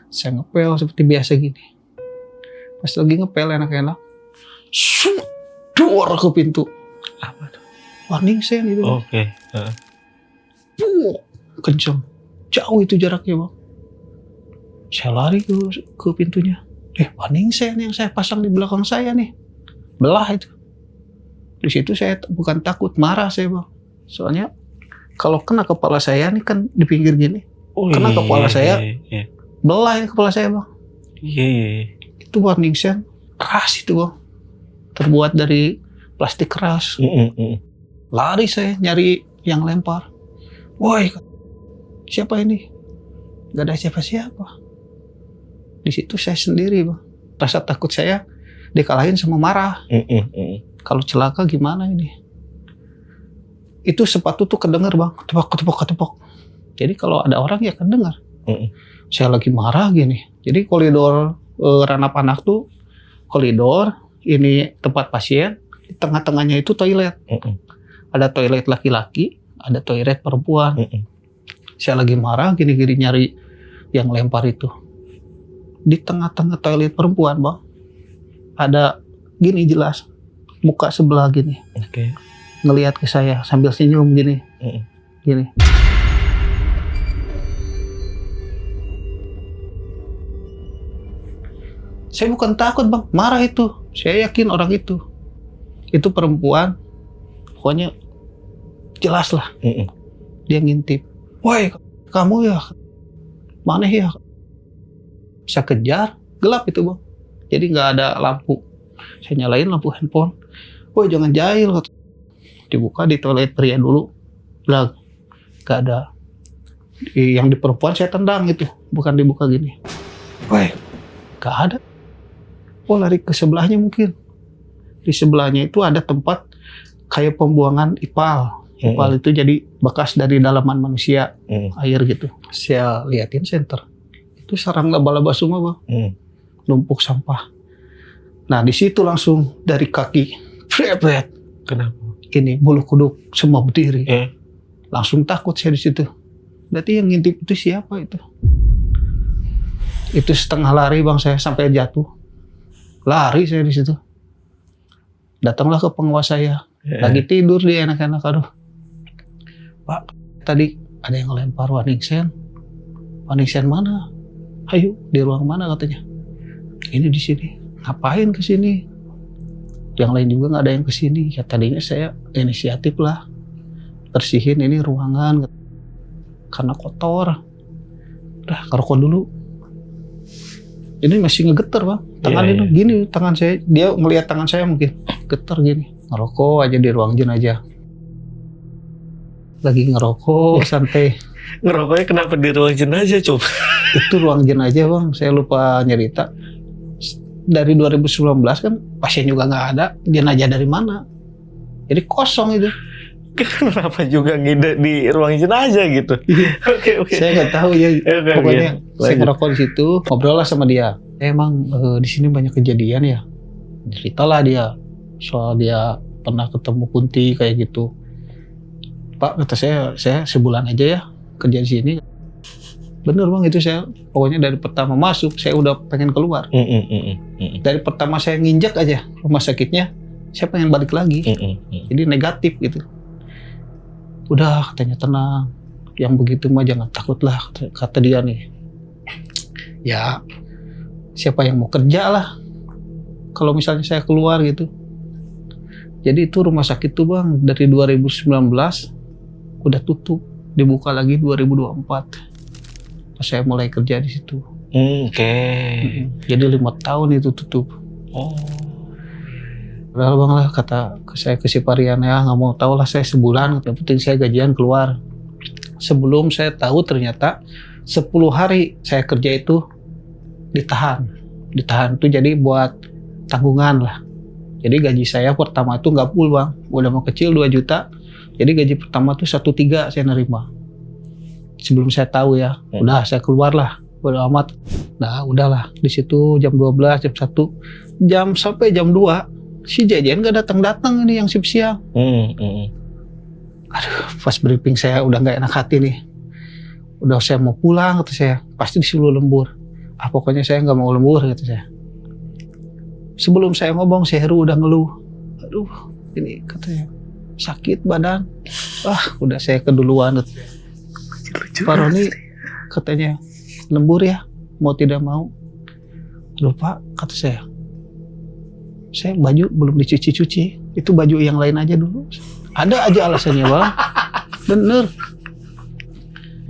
Saya ngepel seperti biasa gini. Pas lagi ngepel enak-enak, dor ke pintu. Apa tuh? Warning sign itu. Kenceng. Jauh itu jaraknya Bang. Saya lari ke pintunya. Warning sign yang saya pasang di belakang saya nih, belah itu. Di situ saya bukan takut, marah saya Bang. Soalnya kalau kena kepala saya nih kan di pinggir gini, kena kepala saya, belah ini kepala saya Bang. Itu warning sign keras itu Bang, terbuat dari plastik keras. Lari saya nyari yang lempar. Woi, siapa ini? Gak ada siapa-siapa. Di situ saya sendiri Bang. Rasa takut saya dikalahin sama marah. Kalau celaka gimana ini? Itu sepatu tuh kedengar Bang, ketepok. Jadi kalau ada orang ya kedengar. Saya lagi marah gini. Jadi koridor ranap anak tuh koridor, ini tempat pasien, di tengah-tengahnya itu toilet. Ada toilet laki-laki, ada toilet perempuan. Saya lagi marah gini-gini nyari yang lempar itu. Di tengah-tengah toilet perempuan Bang, ada gini jelas, muka sebelah gini. Ngelihat ke saya sambil senyum gini. Gini. Saya bukan takut Bang, marah itu. Saya yakin orang itu perempuan. Pokoknya jelas lah. Dia ngintip. Woi, kamu ya? Mana ya? Saya kejar, gelap itu Bang. Jadi nggak ada lampu. Saya nyalain lampu handphone. Woi, jangan jahil. Dibuka di toilet pria dulu. Nggak ada. Yang di perempuan saya tendang itu, bukan dibuka gini. Woi, gak ada. Oh lari ke sebelahnya mungkin. Di sebelahnya itu ada tempat kayak pembuangan ipal. Ipal itu jadi bekas dari dalaman manusia, air gitu. Saya liatin center. Itu sarang laba-laba semua bang. Numpuk sampah. Nah di situ langsung dari kaki. Bret. Kenapa? Ini bulu kuduk semua berdiri. Langsung takut saya di situ. Berarti yang ngintip itu siapa itu? Itu setengah lari bang saya sampai jatuh. Lari saya di situ. Datanglah ke pengawas saya. Lagi tidur dia enak-enak. Aduh. Pak, tadi ada yang lempar warning sign. Warning sign mana? Ayo, di ruang mana katanya? Ini di sini. Ngapain ke sini? Yang lain juga nggak ada yang ke sini. Ya tadinya saya inisiatif lah. Bersihin ini ruangan karena kotor. Udah ngerokok dulu. Ini masih ngegeter bang. Tangan ini gini tangan saya. Dia ngelihat tangan saya mungkin getar gini. Ngerokok aja di ruang jenazah. Lagi ngerokok santai. Ngerokoknya kenapa di ruang jenazah coba? Itu ruang jenazah bang. Saya lupa nyerita. Dari 2019 kan pasien juga nggak ada. Jenazah dari mana? Jadi kosong itu. Kenapa juga ngide di ruang jenazah gitu? Oke. Saya nggak tahu ya. Pokoknya saya ngerokok di situ. Ngobrol lah sama dia. Emang di sini banyak kejadian ya. Ceritalah dia soal dia pernah ketemu kunti kayak gitu. Pak kata saya sebulan aja ya kerja di sini. Bener bang itu saya. Pokoknya dari pertama masuk saya udah pengen keluar. Dari pertama saya nginjak aja rumah sakitnya, saya pengen balik lagi. Jadi negatif gitu. Udah katanya tenang. Yang begitu mah jangan takutlah kata dia nih. Ya siapa yang mau kerja lah. Kalau misalnya saya keluar gitu. Jadi itu rumah sakit tuh bang dari 2019 udah tutup, dibuka lagi 2024. Pas saya mulai kerja di situ. Jadi 5 tahun itu tutup. Padahal bang lah kata saya ke si Parian ya nggak mau tahu lah saya sebulan. Yang penting saya gajian keluar. Sebelum saya tahu ternyata 10 hari saya kerja itu ditahan. Ditahan itu jadi buat tanggungan lah. Jadi gaji saya pertama itu nggak full bang, udah mau kecil 2 juta. Jadi gaji pertama tuh 1,3 saya nerima. Sebelum saya tahu ya, udah saya keluar lah, udah amat. Nah udahlah di situ jam 12, jam 1, sampai jam 2 si Jajan nggak datang ini yang shift siang. Aduh, pas briefing saya udah nggak enak hati nih. Udah saya mau pulang kata saya, pasti disuruh lembur. Pokoknya saya nggak mau lembur kata saya. Sebelum saya ngomong, si Heru udah ngeluh. Aduh, ini katanya sakit badan. Udah saya keduluan. Pak Roni katanya lembur ya, mau tidak mau. Lupa kata saya baju belum dicuci-cuci. Itu baju yang lain aja dulu. Ada aja alasannya bang. Bener.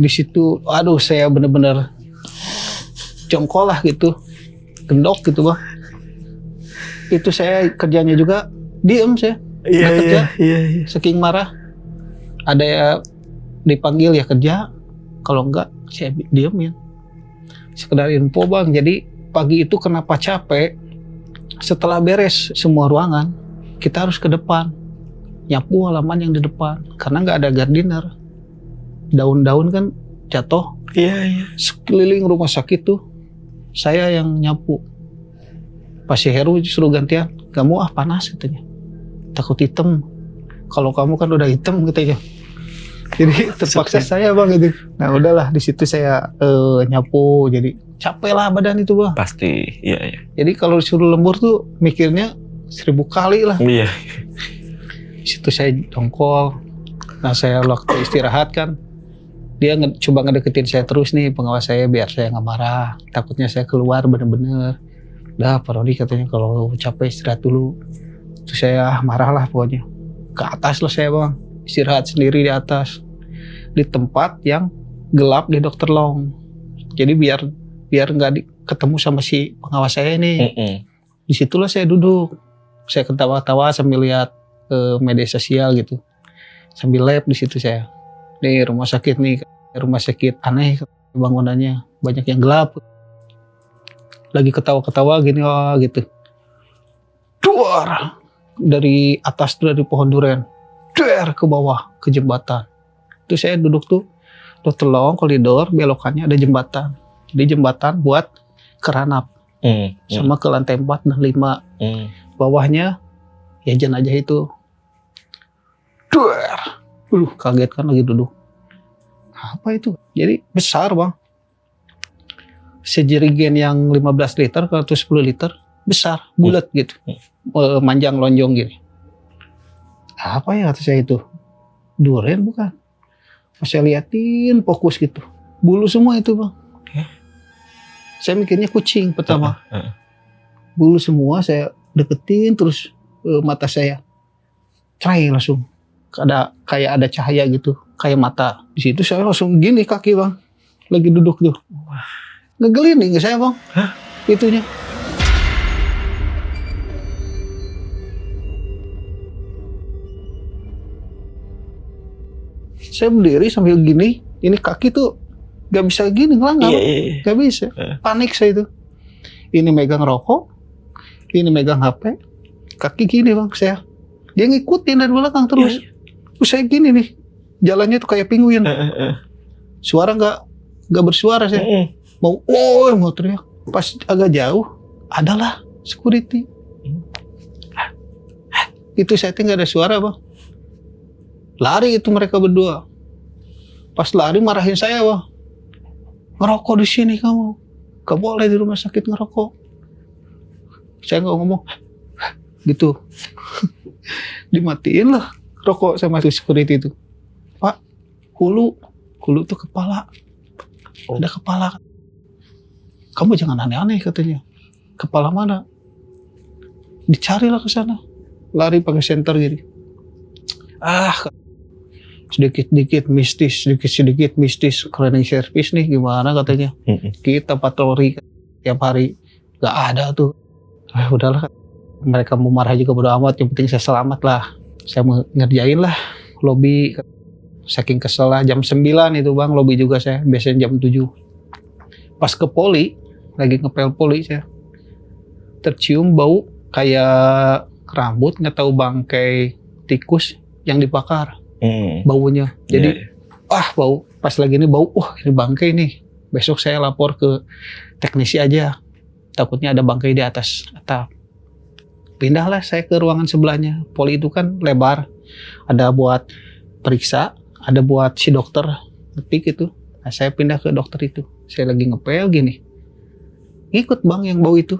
Di situ, aduh saya bener-bener jongkol lah gitu, gendok gitu bang. Itu saya kerjanya juga diem saya. Iya. Saking marah. Ada ya dipanggil ya kerja. Kalau enggak saya diemin. Sekedar info bang. Jadi pagi itu kenapa capek? Setelah beres semua ruangan, kita harus ke depan. Nyapu halaman yang di depan. Karena nggak ada gardener. Daun-daun kan jatuh. Iya. Sekeliling rumah sakit tuh saya yang nyapu. Pas si Heru suruh gantian, kamu panas katanya, takut hitam. Kalau kamu kan udah hitam katanya. Jadi terpaksa saya bang itu. Nah udahlah di situ saya nyapu. Jadi capek lah badan itu bang. Pasti, iya. Jadi kalau disuruh lembur tuh mikirnya 1000 kali lah. Iya. Di situ saya jongkol. Nah saya waktu istirahat kan, dia coba ngedeketin saya terus nih pengawas saya biar saya nggak marah. Takutnya saya keluar bener-bener. Udah Pak Rodi katanya kalau capek istirahat dulu. Terus saya marah lah pokoknya. Ke atas lah saya bang. Istirahat sendiri di atas. Di tempat yang gelap di Dr. Long. Jadi biar nggak ketemu sama si pengawas saya ini. Disitulah saya duduk. Saya ketawa-tawa sambil lihat media sosial gitu. Sambil lab di situ saya. Nih rumah sakit nih. rumah sakit aneh bangunannya, banyak yang gelap. Lagi ketawa-ketawa gini gitu. Duar dari atas tuh, dari pohon durian. Duar ke bawah ke jembatan. Itu saya duduk tuh telong koridor, belokannya ada jembatan. Jadi jembatan buat keranap. Sama ke lantai 4 dan 5. Bawahnya ya jenazah itu. Duar. Kaget kan lagi duduk. Apa itu? Jadi besar bang. Sejerigen yang 15 liter ke 10 liter. Besar, bulat gitu. Manjang lonjong gini. Apa ya kata saya itu? Durian bukan? Pas saya liatin fokus gitu. Bulu semua itu bang. Saya mikirnya kucing pertama. Bulu semua saya deketin terus mata saya. Cerai langsung. Kayak ada cahaya gitu, kayak mata. Di situ saya langsung gini kaki bang, lagi duduk tuh. Ngegelinding saya bang, itunya. Saya berdiri sambil gini, ini kaki tuh gak bisa gini ngelanggar, gak bisa. Panik saya itu. Ini megang rokok, ini megang HP, kaki gini bang saya. Dia ngikutin dari belakang terus. Saya gini nih, jalannya tuh kayak penguin. Suara nggak bersuara saya. Mau teriak. Pas agak jauh, adalah security. Itu saya nggak ada suara bang. Lari itu mereka berdua. Pas lari marahin saya bang. Ngerokok di sini kamu. Gak boleh di rumah sakit ngerokok. Saya nggak ngomong. Gitu. Dimatiin lah rokok sama tuh security itu. Pak, hulu tuh kepala. Ada kepala. Kamu jangan aneh-aneh katanya. Kepala mana? Dicarilah ke sana. Lari pakai senter gini. Sedikit-sedikit mistis. Cleaning service nih gimana katanya. Kita patroli tiap hari. Gak ada tuh. Udahlah. Mereka mau marah juga bodo amat. Yang penting saya selamat lah. Saya ngerjain lah lobby, saking kesel lah. Jam 9 itu bang, lobby juga saya, biasanya jam 7. Pas ke poli, lagi ngepel poli saya, tercium bau kayak rambut, nggak tahu bangkai tikus yang dibakar, baunya. Jadi, bau, pas lagi ini bau, ini bangkai nih. Besok saya lapor ke teknisi aja, takutnya ada bangkai di atas atap. Pindahlah saya ke ruangan sebelahnya. Poli itu kan lebar. Ada buat periksa, ada buat si dokter ngetik itu. Nah, saya pindah ke dokter itu. Saya lagi ngepel gini. Ngikut bang yang bau itu.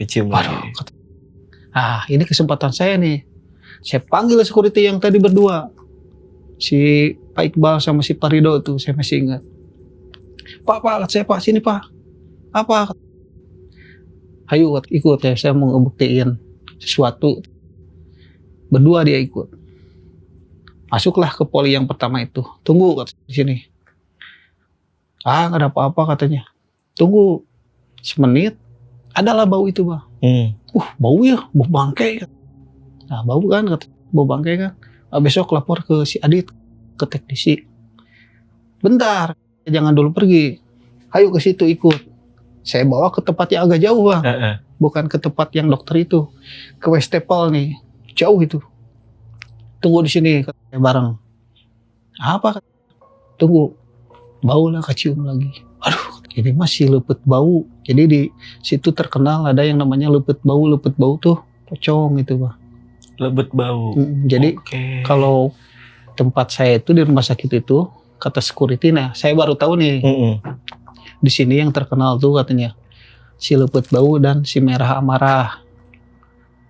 Kecium lagi. Ini kesempatan saya nih. Saya panggil security yang tadi berdua. Si Pak Iqbal sama si Pak Rido tuh, saya masih ingat. Pak, saya Pak, sini Pak. Apa? Ayo ikut ya, saya mau ngebuktiin sesuatu. Berdua dia ikut. Masuklah ke poli yang pertama itu. Tunggu di sini. Nggak ada apa-apa katanya. Tunggu semenit. Adalah bau itu bang. Bau ya, bau bangkai. Nah bau kan, bau bangkai kan. Besok lapor ke si Adit, ke teknisi. Bentar, jangan dulu pergi. Ayo ke situ ikut. Saya bawa ke tempat yang agak jauh bang, bukan ke tempat yang dokter itu, ke Westapel nih, jauh itu. Tunggu di sini bareng. Apa? Tunggu, bau lah kecium lagi. Aduh, ini masih lepet bau. Jadi di situ terkenal ada yang namanya lepet bau tuh pocong itu bang. Lepet bau. Jadi kalau tempat saya itu di rumah sakit itu kata security, nah saya baru tahu nih. Di sini yang terkenal tuh katanya si lepet bau dan si merah amarah.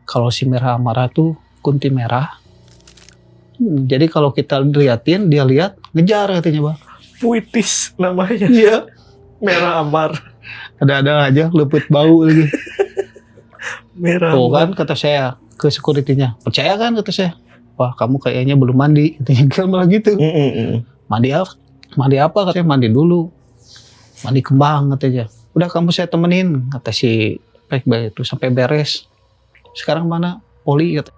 Kalau si merah amarah tuh kunti merah. Jadi kalau kita liatin, dia lihat ngejar katanya bang. Puitis namanya. Iya. Merah amar. Ada aja lepet bau lagi. Merah. Tuh kan kata saya ke security-nya. Percaya kan kata saya. Wah kamu kayaknya belum mandi. Katanya malah gitu. Mandi apa? Katanya mandi dulu. Mandi kembang katanya. Udah kamu saya temenin kata si Pak Iqbal itu sampai beres. Sekarang mana poli kata.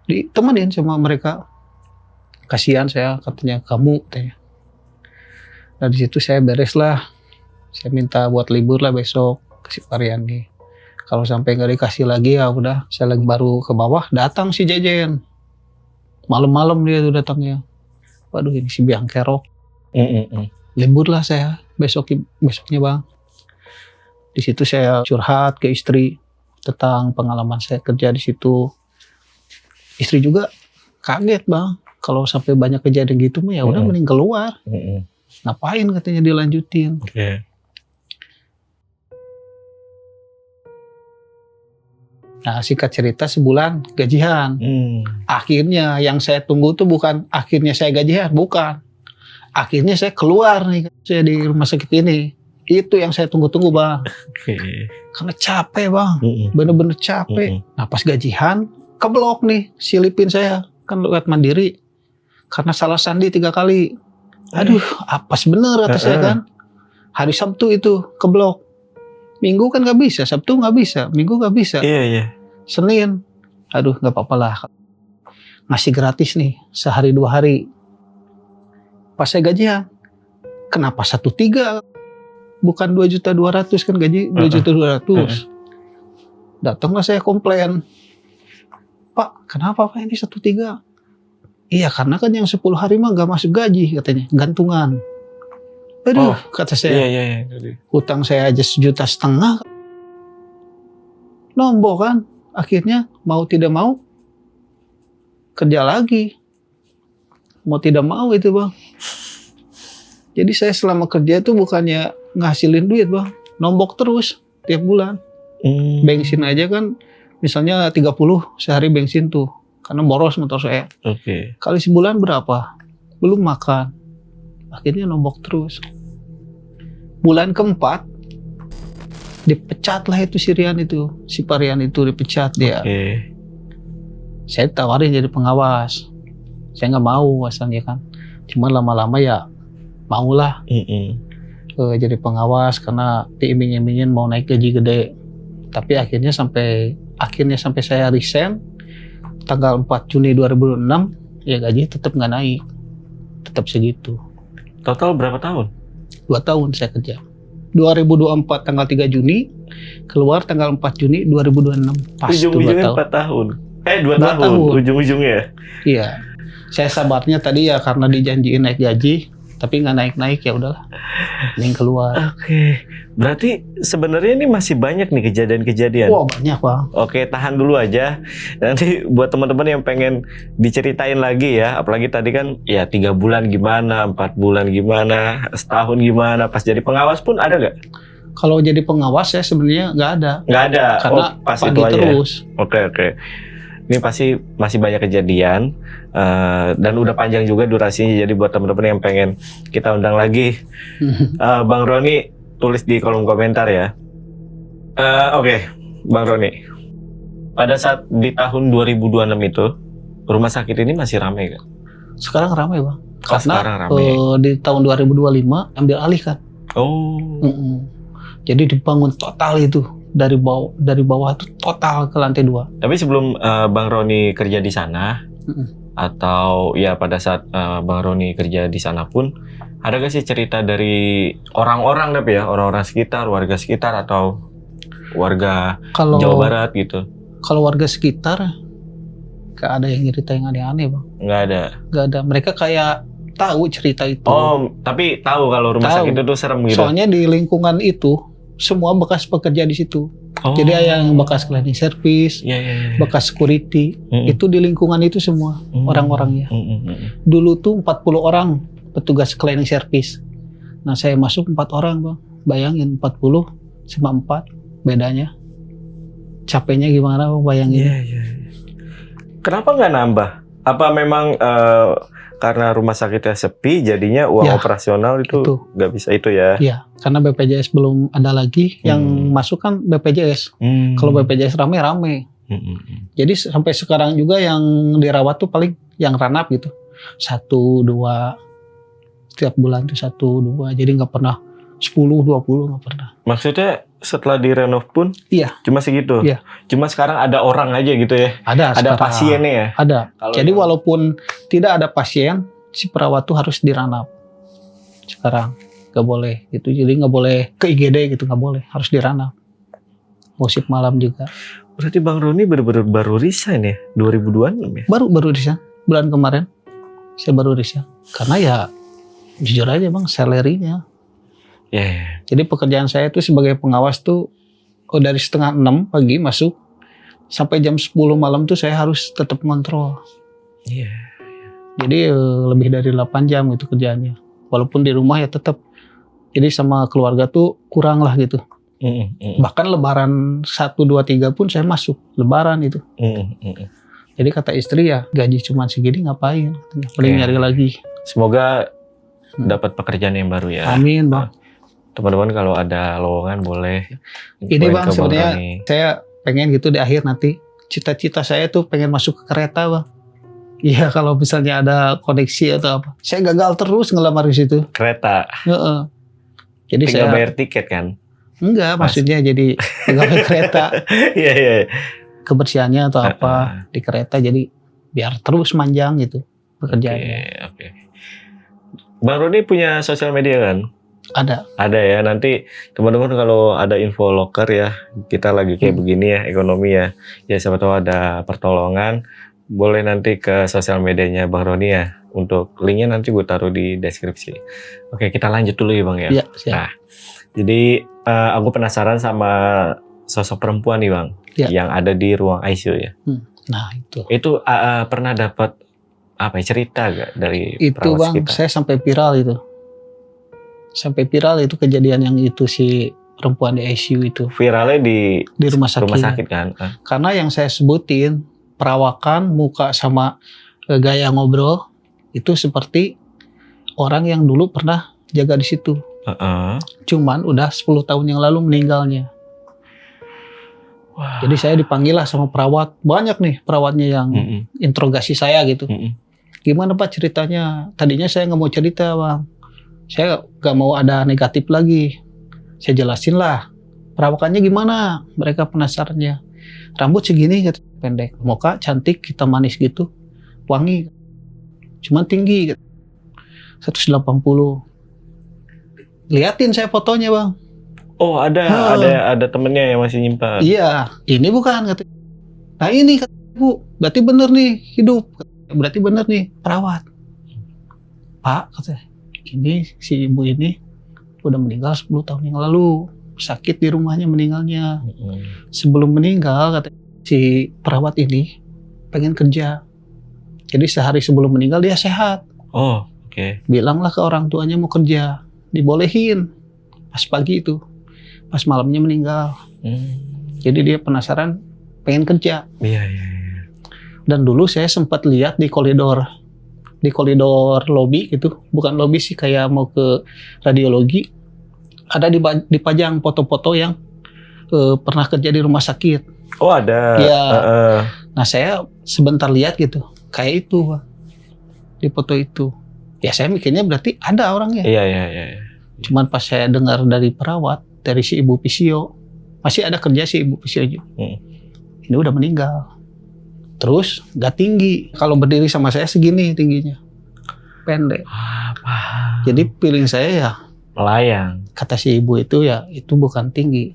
Ditemenin sama mereka. Kasihan saya katanya kamu katanya. Nah di situ saya beres lah. Saya minta buat libur lah besok ke si Pariani. Kalau sampai nggak dikasih lagi ya udah. Saya lagi baru ke bawah, datang si Jejen. Malam-malam dia tuh datangnya. Waduh ini si Biang Kerok. Libur lah saya besoknya bang. Di situ saya curhat ke istri tentang pengalaman saya kerja di situ. Istri juga kaget bang. Kalau sampai banyak kejadian gitu mah ya udah mending keluar. Ngapain katanya dilanjutin. Nah singkat cerita sebulan gajian. Akhirnya yang saya tunggu tuh bukan akhirnya saya gajian, bukan. Akhirnya saya keluar nih saya di rumah sakit ini. Itu yang saya tunggu-tunggu bang. Karena capek bang, bener-bener capek. Nah pas gajian keblok nih silipin saya kan lewat mandiri. Karena salah sandi 3 kali. Aduh apes bener kata saya kan. Hari Sabtu itu keblok. Minggu kan gak bisa, Sabtu gak bisa, Minggu gak bisa. Iya. Senin, aduh gak apa-apa lah. Ngasih gratis nih, sehari 2 hari. Pas saya gajian, kenapa 1,3? Bukan 2.200.000 kan gaji 2.200.000. Datanglah saya komplain. Pak, kenapa Pak ini 1,3? Iya karena kan yang 10 hari mah gak masuk gaji katanya, gantungan. Aduh, kata saya, iya. hutang saya aja 1,5 juta. Nombok kan, akhirnya mau tidak mau kerja lagi. Mau tidak mau itu bang. Jadi saya selama kerja itu bukannya ngasilin duit bang, nombok terus tiap bulan. Bensin aja kan, misalnya 30 sehari bensin tuh, karena boros motor saya. Kali sebulan berapa? Belum makan. Akhirnya nombok terus. Bulan keempat dipecat lah itu si Parian itu dipecat dia. Saya tawarin jadi pengawas. Saya nggak mau asalnya kan. Cuma lama-lama ya maulah jadi pengawas karena diiming-imingin mau naik gaji gede. Tapi akhirnya sampai saya resign tanggal 4 Juni 2006 ya gaji tetap nggak naik. Tetap segitu. Total berapa tahun? 2 tahun saya kerja. 2024 tanggal 3 Juni, keluar tanggal 4 Juni 2026. Pas ujung-ujungnya 4 tahun. 2 tahun. Ujung-ujungnya. Iya. Saya sabarnya tadi ya karena dijanjiin naik gaji, tapi nggak naik-naik ya udahlah. Mending keluar. Berarti sebenarnya ini masih banyak nih kejadian-kejadian. Wah, banyak bang. Tahan dulu aja. Nanti buat teman-teman yang pengen diceritain lagi ya, apalagi tadi kan ya 3 bulan gimana, 4 bulan gimana, setahun gimana, pas jadi pengawas pun ada nggak? Kalau jadi pengawas saya sebenarnya nggak ada. Nggak ada. Karena pas pagi itu aja. terus. Oke. Ini pasti masih banyak kejadian dan udah panjang juga durasinya. Jadi buat teman-teman yang pengen kita undang lagi, Bang Roni tulis di kolom komentar ya. Oke, Bang Roni. Pada saat di tahun 2026 itu rumah sakit ini masih ramai kan? Sekarang ramai bang. Karena di tahun 2025 ambil alih kan. Jadi dibangun total itu. Dari bawah itu total ke lantai 2. Tapi sebelum Bang Roni kerja di sana, atau ya pada saat Bang Roni kerja di sana pun, ada gak sih cerita dari orang-orang orang-orang sekitar, warga sekitar atau warga Jawa Barat gitu? Kalau warga sekitar, gak ada yang cerita yang aneh-aneh bang. Nggak ada. Mereka kayak tahu cerita itu. Tapi tahu kalau rumah sakit itu serem gitu. Soalnya di lingkungan itu semua bekas pekerja di situ. Jadi yang bekas cleaning service, bekas security, itu di lingkungan itu semua orang-orangnya. Dulu tuh 40 orang petugas cleaning service. Nah saya masuk 4 orang bang. Bayangin 40 sama 4 bedanya. Capeknya gimana bang bayangin. Kenapa nggak nambah? Apa memang karena rumah sakitnya sepi, jadinya uang operasional itu nggak bisa itu ya? Iya, karena BPJS belum ada lagi. Yang masuk kan BPJS. Kalau BPJS rame-rame. Jadi sampai sekarang juga yang dirawat tuh paling yang ranap gitu. 1, 2. Setiap bulan tuh 1, 2. Jadi nggak pernah 10, 20 nggak pernah. Maksudnya setelah direnov pun cuma segitu? Iya. Cuma sekarang ada orang aja gitu ya? Ada pasiennya ya? Ada. Jadi walaupun tidak ada pasien, si perawat tuh harus diranap sekarang. nggak boleh gitu. Jadi nggak boleh ke IGD gitu, nggak boleh, harus di Ranau. Mau shift malam juga. Berarti Bang Roni benar-benar baru resign ya 2026 ya? Baru resign bulan kemarin. Saya baru resign karena ya jujur aja Bang, salary-nya. Yeah. Jadi pekerjaan saya itu sebagai pengawas tuh dari 5:30 pagi masuk sampai jam 10 malam tuh saya harus tetap ngontrol. Iya. Jadi lebih dari 8 jam gitu kerjaannya. Walaupun di rumah ya tetap. Jadi sama keluarga tuh kurang lah gitu. Bahkan lebaran 1, 2, 3 pun saya masuk. Lebaran itu. Jadi kata istri ya gaji cuma segini ngapain. Paling nyari lagi. Semoga dapat pekerjaan yang baru ya. Amin Bang. Teman-teman kalau ada lowongan boleh. Ini Bang sebenarnya saya pengen gitu di akhir nanti. Cita-cita saya tuh pengen masuk ke kereta Bang. Iya kalau misalnya ada koneksi atau apa. Saya gagal terus ngelamar di situ. Kereta. Jadi tinggal saya bayar tiket kan? Enggak, maksudnya jadi pegawai kereta. Iya. Kebersihannya atau apa di kereta jadi biar terus manjang gitu pekerjaannya. Oke. Bang Roni punya sosial media kan? Ada ya. Nanti teman-teman kalau ada info loker ya, kita lagi kayak begini ya ekonomi ya. Ya siapa tahu ada pertolongan, boleh nanti ke sosial medianya Bang Roni ya. Untuk linknya nanti gue taruh di deskripsi. Oke, kita lanjut dulu ya Bang ya. Iya, siap. Nah, jadi aku penasaran sama sosok perempuan nih Bang, yang ada di ruang ICU ya. Nah itu. Itu pernah dapat apa ya, cerita gak dari itu perawat Bang, kita? saya sampai viral itu. Sampai viral itu kejadian yang itu si perempuan di ICU itu. Viralnya di rumah sakit. Rumah sakit kan? Karena yang saya sebutin perawakan, muka sama gaya ngobrol itu seperti orang yang dulu pernah jaga di situ. Cuman udah 10 tahun yang lalu meninggalnya. Wow. Jadi saya dipanggil lah sama perawat. Banyak nih perawatnya yang interogasi saya gitu. Gimana Pak ceritanya? Tadinya saya nggak mau cerita Bang. Saya nggak mau ada negatif lagi. Saya jelasin lah. Perawakannya gimana? Mereka penasarannya. Rambut segini pendek. Muka cantik, kita manis gitu. Wangi. Cuman tinggi. 180. Liatin saya fotonya Bang. Oh ada temennya yang masih nyimpan. Iya, ini bukan kata. Nah ini kata Bu, berarti bener nih hidup. Berarti bener nih perawat. Pak kata, ini si ibu ini udah meninggal 10 tahun yang lalu. Sakit di rumahnya meninggalnya. Sebelum meninggal kata si perawat ini pengen kerja. Jadi sehari sebelum meninggal dia sehat. Oh, oke. Bilanglah ke orang tuanya mau kerja. Dibolehin. Pas pagi itu. Pas malamnya meninggal. Jadi dia penasaran pengen kerja. Iya. Dan dulu saya sempat lihat di koridor lobi gitu, bukan lobi sih, kayak mau ke radiologi, ada dipajang foto-foto yang pernah kerja di rumah sakit. Oh ada. Ya. Nah saya sebentar lihat gitu, kayak itu Pak, di foto itu. Ya saya mikirnya berarti ada orangnya. Iya. Cuman pas saya dengar dari perawat, dari si ibu Pisio, masih ada kerja si ibu Pisio juga. Ini udah meninggal. Terus gak tinggi. Kalau berdiri sama saya segini tingginya. Pendek. Jadi feeling saya ya melayang. Kata si ibu itu ya itu bukan tinggi,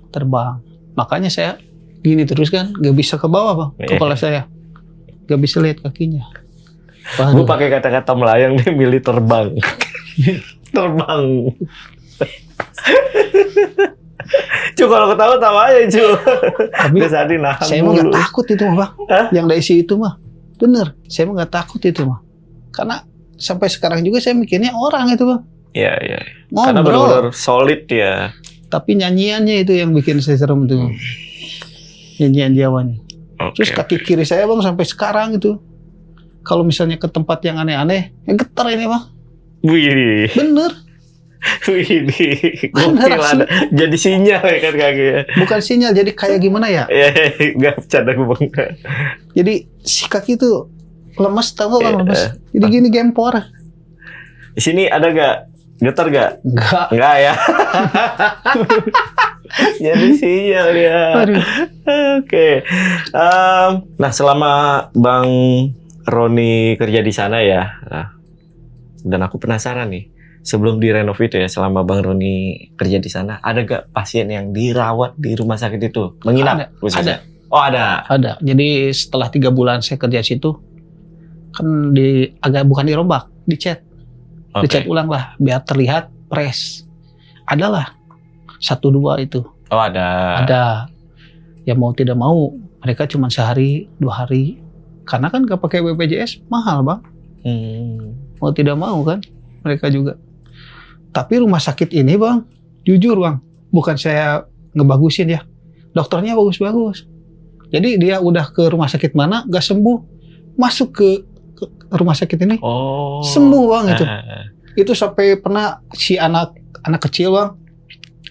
terbang. Makanya saya gini terus kan, gak bisa ke bawah Bang, kepala saya. Gak bisa lihat kakinya. Gue pakai kata-kata melayang nih, milih terbang. Terbang. Cu kalau ketawa aja cu. Tapi saya mah nggak takut itu mah Bang. Yang dari isi itu mah bener. Saya mah nggak takut itu mah. Karena sampai sekarang juga saya mikirnya orang itu Bang. Iya. Ngobrol. Karena benar-benar solid ya. Tapi nyanyiannya itu yang bikin saya serem tuh. Nyanyian Jawanya. Terus kaki kiri saya Bang sampai sekarang itu. Kalau misalnya ke tempat yang aneh-aneh, ya getar ini Bang. Wih. Bener. Wih, gokil ada. Jadi sinyal ya kan kakinya. Bukan sinyal, jadi kayak gimana ya? Gak bercanda gue Bang. Jadi si kaki itu lemes, tau gak Bang, lemes. Jadi gini gempor. Di sini ada gak? Getar gak? Enggak ya. Jadi sinyal ya. Oke. Nah selama Bang Roni kerja di sana ya, dan aku penasaran nih. sebelum direnov itu ya, selama Bang Roni kerja di sana, ada gak pasien yang dirawat di rumah sakit itu? Menginap? Ada. Oh ada. Ada. Jadi setelah 3 bulan saya kerja situ, kan bukan dirombak, dicat. Dicat ulang lah, biar terlihat fresh. Adalah 1-2 itu. Oh ada. Ada. Ya mau tidak mau, mereka cuma sehari, 2 hari. Karena kan gak pakai BPJS, mahal bang. Mau tidak mau kan, mereka juga. Tapi rumah sakit ini bang, jujur bang, bukan saya ngebagusin ya. Dokternya bagus-bagus. Jadi dia udah ke rumah sakit mana, gak sembuh. Masuk ke rumah sakit ini, sembuh bang itu. Itu sampai pernah si anak kecil bang,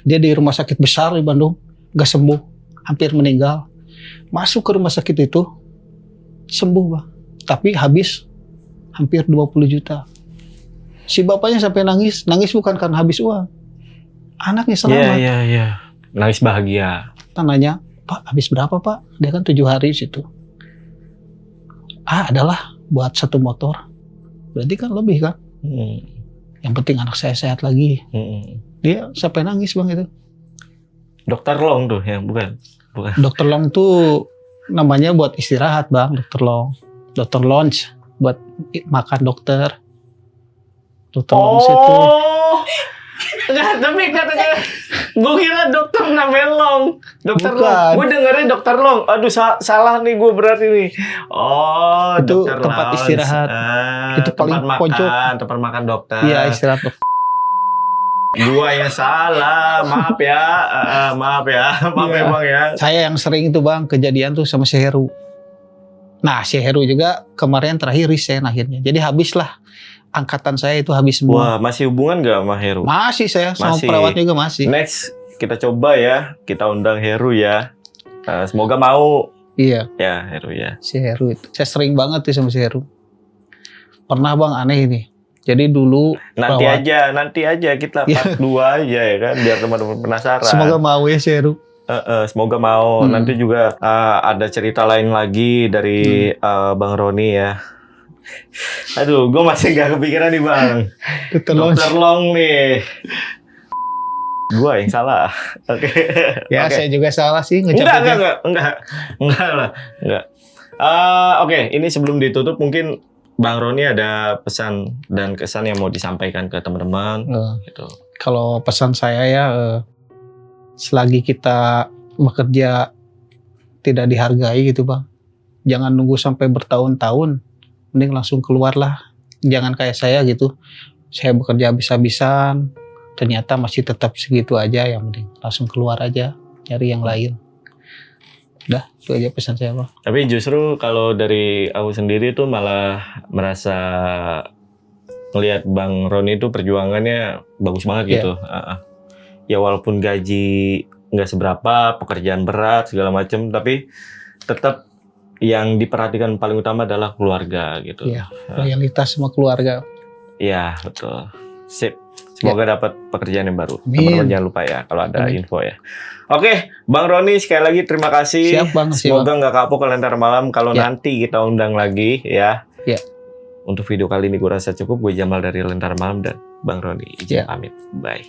dia di rumah sakit besar di Bandung, gak sembuh. Hampir meninggal, masuk ke rumah sakit itu, sembuh bang. Tapi habis hampir 20 juta. Si bapaknya sampai nangis bukan karena habis uang. Anaknya selamat. Iya. Nangis bahagia. Nanya, Pak, habis berapa Pak? Dia kan 7 hari di situ. Adalah buat 1 motor. Berarti kan lebih kan? Yang penting anak saya sehat lagi. Dia sampai nangis bang itu. Dokter Long tuh yang bukan. Dokter Long tuh namanya buat istirahat bang, Dokter Long. Dokter Lounge buat makan dokter. Dokter Long itu. Enggak, tapi katanya gue kira dokter namanya Long. Dokter Bukan. Long. Gue dengerin Dokter Long. Aduh salah nih gue berarti nih. Oh, itu dokter tempat lounge. istirahat. Itu paling pojok. Tempat makan dokter. Iya, istirahat dokter. Gua yang salah, maaf ya bang ya. Saya yang sering itu bang kejadian tuh sama si Heru. Nah si Heru juga kemarin terakhir resign akhirnya. Jadi habislah angkatan saya itu habis semua. Wah masih hubungan gak sama Heru? Masih saya sama perawat juga masih. Next kita coba ya, kita undang Heru ya. Semoga mau. Iya. Ya Heru ya. Si Heru itu, saya sering banget tuh sama si Heru. Pernah bang aneh ini. Jadi dulu nanti aja kita part 2 aja ya kan biar teman-teman penasaran. Semoga mau ya si Heru. Semoga mau. Nanti juga ada cerita lain lagi dari Bang Roni ya. Aduh, gue masih gak kepikiran nih bang. Dokter Long nih. Gue yang salah. Oke. Ya saya juga salah sih Enggak lah. Oke, ini sebelum ditutup mungkin Bang Roni ada pesan dan kesan yang mau disampaikan ke teman-teman gitu. Kalau pesan saya ya, selagi kita bekerja tidak dihargai gitu bang, jangan nunggu sampai bertahun-tahun, mending langsung keluarlah. Jangan kayak saya gitu, saya bekerja habis-habisan, ternyata masih tetap segitu aja, yang mending langsung keluar aja, cari yang lain. Udah, itu aja pesan saya bang. Tapi justru kalau dari aku sendiri tuh malah merasa ngelihat Bang Roni itu perjuangannya bagus banget gitu. Ya walaupun gaji nggak seberapa, pekerjaan berat segala macam, tapi tetap yang diperhatikan paling utama adalah keluarga gitu. Iya, loyalitas sama keluarga. Iya betul. Sip. Semoga dapat pekerjaan yang baru. Amin. Teman-teman jangan lupa ya kalau ada info ya. Oke, Bang Roni sekali lagi terima kasih. Siap bang. Semoga nggak kapok ke Lentera Malam kalau nanti kita undang lagi ya. Iya. Untuk video kali ini gue rasa cukup. Gue Jamal dari Lentera Malam dan Bang Roni izin pamit. Bye.